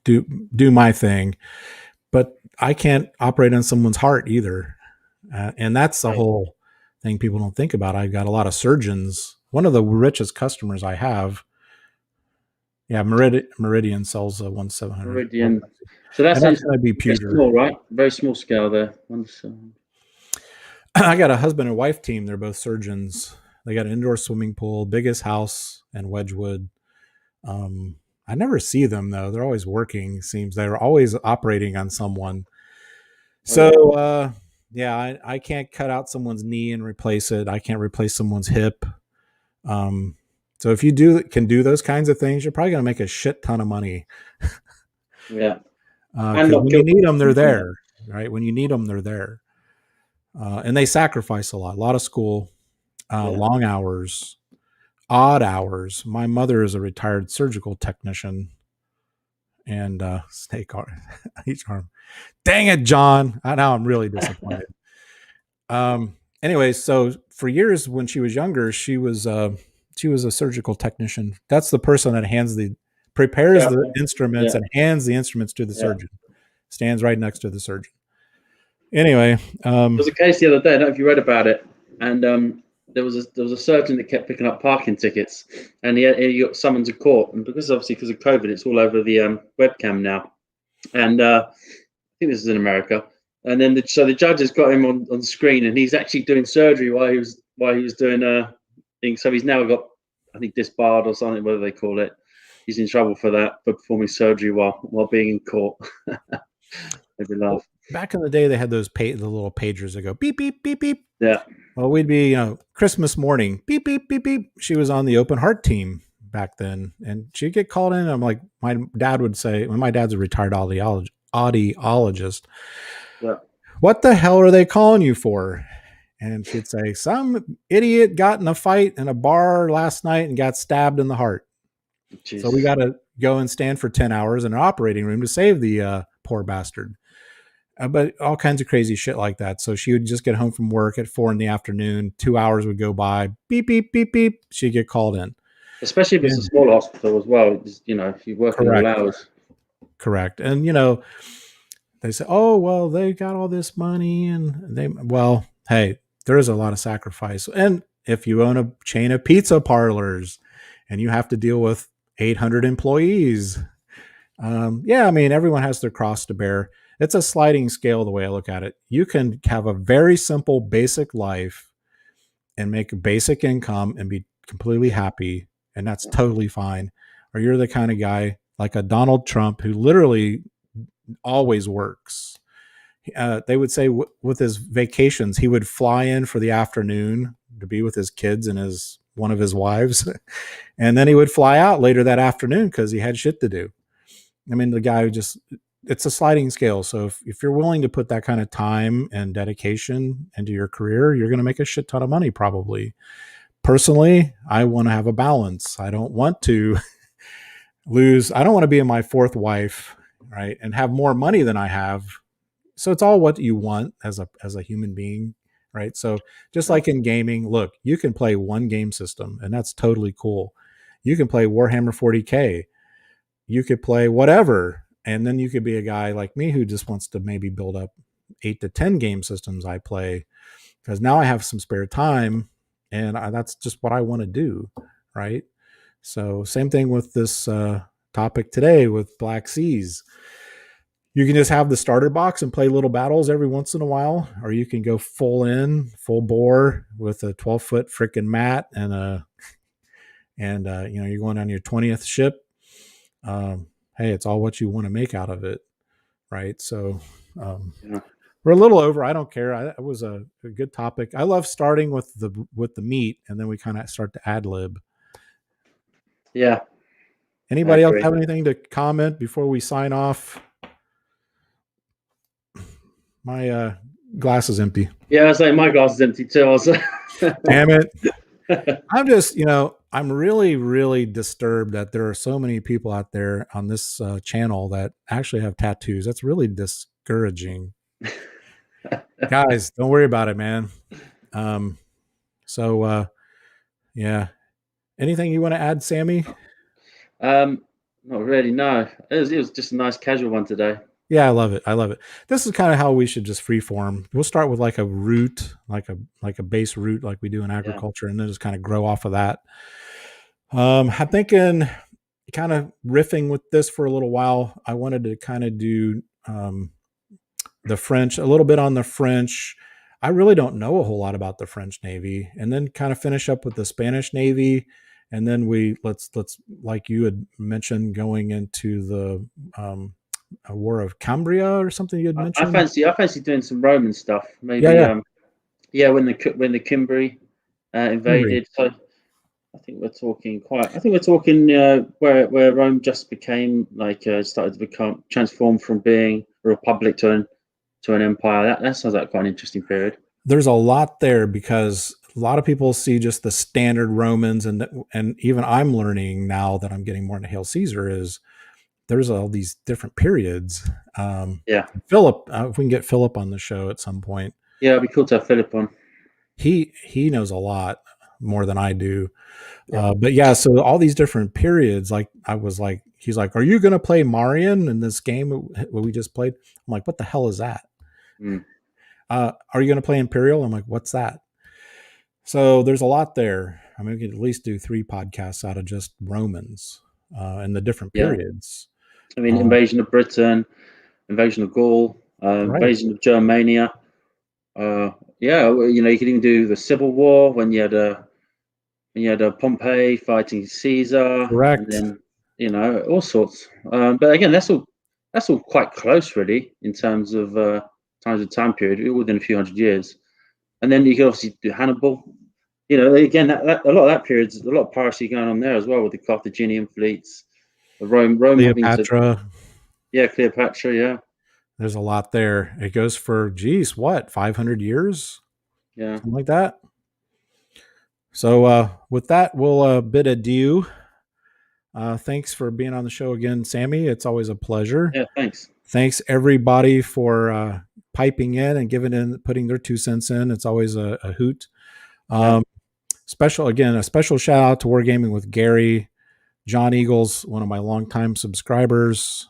do my thing, but I can't operate on someone's heart either. And that's the Right. whole thing people don't think about. I've got a lot of surgeons one of the richest customers I have. Yeah, Meridian sells a 1/700, Meridian. So that's and that's in going to be very pewter. small, right? Very small scale there. I got a husband and wife team. They're both surgeons. They got an indoor swimming pool, biggest house in Wedgwood. I never see them though. They're always working. Seems they're always operating on someone. So yeah, I can't cut out someone's knee and replace it. I can't replace someone's hip. So if you can do those kinds of things, you're probably going to make a shit ton of money. Yeah. Because when you need them, they're there, right? When you need them, they're there. And they sacrifice a lot of school, long hours, odd hours. My mother is a retired surgical technician, and snake arm, each arm. Dang it, John! Now I'm really disappointed. Anyway, so for years when she was younger, she was a surgical technician. That's the person that prepares the instruments and hands the instruments to the surgeon. Stands right next to the surgeon. Anyway, there was a case the other day. I don't know if you read about it, and there was a surgeon that kept picking up parking tickets, and he got summoned to court. And because of COVID, it's all over the webcam now. And I think this is in America. And then so the judge has got him on screen, and he's actually doing surgery while he was doing thing. So he's now got, I think, disbarred or something, whatever they call it. He's in trouble for that, for performing surgery while being in court. Maybe laugh. Back in the day, they had the little pagers that go beep beep beep beep. Yeah. Well, we'd be Christmas morning, beep beep beep beep. She was on the open heart team back then, and she'd get called in. I'm like, my dad would say, when my dad's a retired audiologist, what the hell are they calling you for? And she'd say, some idiot got in a fight in a bar last night and got stabbed in the heart. Jeez. So we got to go and stand for 10 hours in an operating room to save the poor bastard. But all kinds of crazy shit like that. So she would just get home from work at 4 p.m. 2 hours would go by. Beep, beep, beep, beep. She'd get called in. Especially if it's a small hospital as well. Just, if you work all hours. Correct. And, they say, oh, well, they got all this money. And hey, there is a lot of sacrifice. And if you own a chain of pizza parlors and you have to deal with 800 employees, everyone has their cross to bear. It's a sliding scale the way I look at it. You can have a very simple, basic life and make a basic income and be completely happy, and that's totally fine. Or you're the kind of guy like a Donald Trump who literally always works. They would say with his vacations, he would fly in for the afternoon to be with his kids and one of his wives, and then he would fly out later that afternoon because he had shit to do. I mean, the guy it's a sliding scale. So if you're willing to put that kind of time and dedication into your career, you're going to make a shit ton of money probably. Personally, I want to have a balance. I don't want to I don't want to be my fourth wife, right? And have more money than I have. So it's all what you want as a human being, right? So just like in gaming, look, you can play one game system and that's totally cool. You can play Warhammer 40K. You could play whatever. And then you could be a guy like me who just wants to maybe build up 8 to 10 game systems I play, because now I have some spare time and that's just what I want to do. Right. So same thing with this topic today with Black Seas. You can just have the starter box and play little battles every once in a while, or you can go full bore with a 12-foot freaking mat and you're going on your 20th ship. Hey, it's all what you want to make out of it, right? So we're a little over. I don't care. It was a good topic. I love starting with the meat, and then we kind of start to ad lib. Yeah. Anybody else have anything to comment before we sign off? My glass is empty. Yeah, I was like, my glass is empty too. Damn it. I'm just, I'm really, really disturbed that there are so many people out there on this channel that actually have tattoos. That's really discouraging. Guys, don't worry about it, man. Yeah. Anything you want to add, Sammy? Not really, no. It was just a nice casual one today. Yeah, I love it. I love it. This is kind of how we should just freeform. We'll start with like a root, like a base root, like we do in Yeah. agriculture, and then just kind of grow off of that. I'm thinking, kind of riffing with this for a little while. I wanted to kind of do the French, a little bit on the French. I really don't know a whole lot about the French Navy, and then kind of finish up with the Spanish Navy, and then let's like you had mentioned, going into the a War of Cambria or something you had mentioned. I fancy doing some Roman stuff. Yeah, Maybe yeah, yeah, when the Cimbri Cimbri. invaded. So I think we're talking where Rome just became like started to become transformed from being a republic to an empire. That sounds like quite an interesting period. There's a lot there because a lot of people see just the standard Romans, and even I'm learning now that I'm getting more into Hail Caesar is there's all these different periods. Yeah, Philip, if we can get Philip on the show at some point, yeah, it'd be cool to have Philip on. he knows a lot more than I do. Yeah. But yeah, so all these different periods, like I was like, he's like, "Are you going to play Marian in this game what we just played?" I'm like, "What the hell is that?" Mm. Are you going to play Imperial? I'm like, "What's that?" So there's a lot there. I mean, we could at least do 3 podcasts out of just Romans and the different Yeah, periods. I mean, invasion of Britain, invasion of Gaul, Right. invasion of Germania. Yeah, well, you could even do the Civil War when you had Pompey fighting Caesar, and Correct. then all sorts. But again, that's all quite close, really, in terms of time period, within a few hundred years. And then you could obviously do Hannibal. Again, a lot of that period's a lot of piracy going on there as well with the Carthaginian fleets, the Rome having to, Cleopatra. yeah, Cleopatra, yeah, There's a lot there. It goes for, geez, what, 500 years? yeah, Something like that. So with that, we'll bid adieu. Thanks for being on the show again, Sammy. It's always a pleasure. yeah. Thanks. Thanks everybody for piping in and putting their 2 cents in. It's always a hoot. Yeah, A special shout out to Wargaming with Gary, John Eagles, one of my longtime subscribers.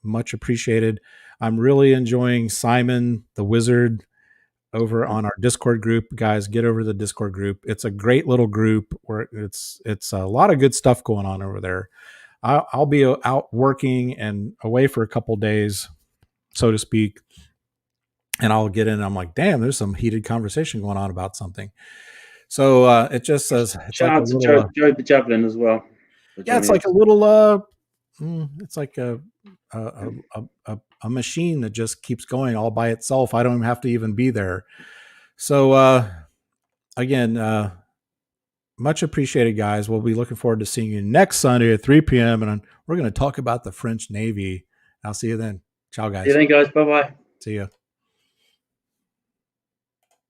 Much appreciated. I'm really enjoying Simon the Wizard over on our Discord group. Guys, get over to the Discord group. It's a great little group where it's a lot of good stuff going on over there. I'll be out working and away for a couple days, so to speak, and I'll get in. And I'm like, damn, there's some heated conversation going on about something. So it just says it's shout like a out to little, Joe the Javelin as well for yeah, it's joining like a us. little, it's like a, a machine that just keeps going all by itself. I don't even have to even be there. So again, much appreciated, guys. We'll be looking forward to seeing you next Sunday at 3 p.m. And we're going to talk about the French Navy. I'll see you then. Ciao, See you guys. then, guys. Bye bye. See you.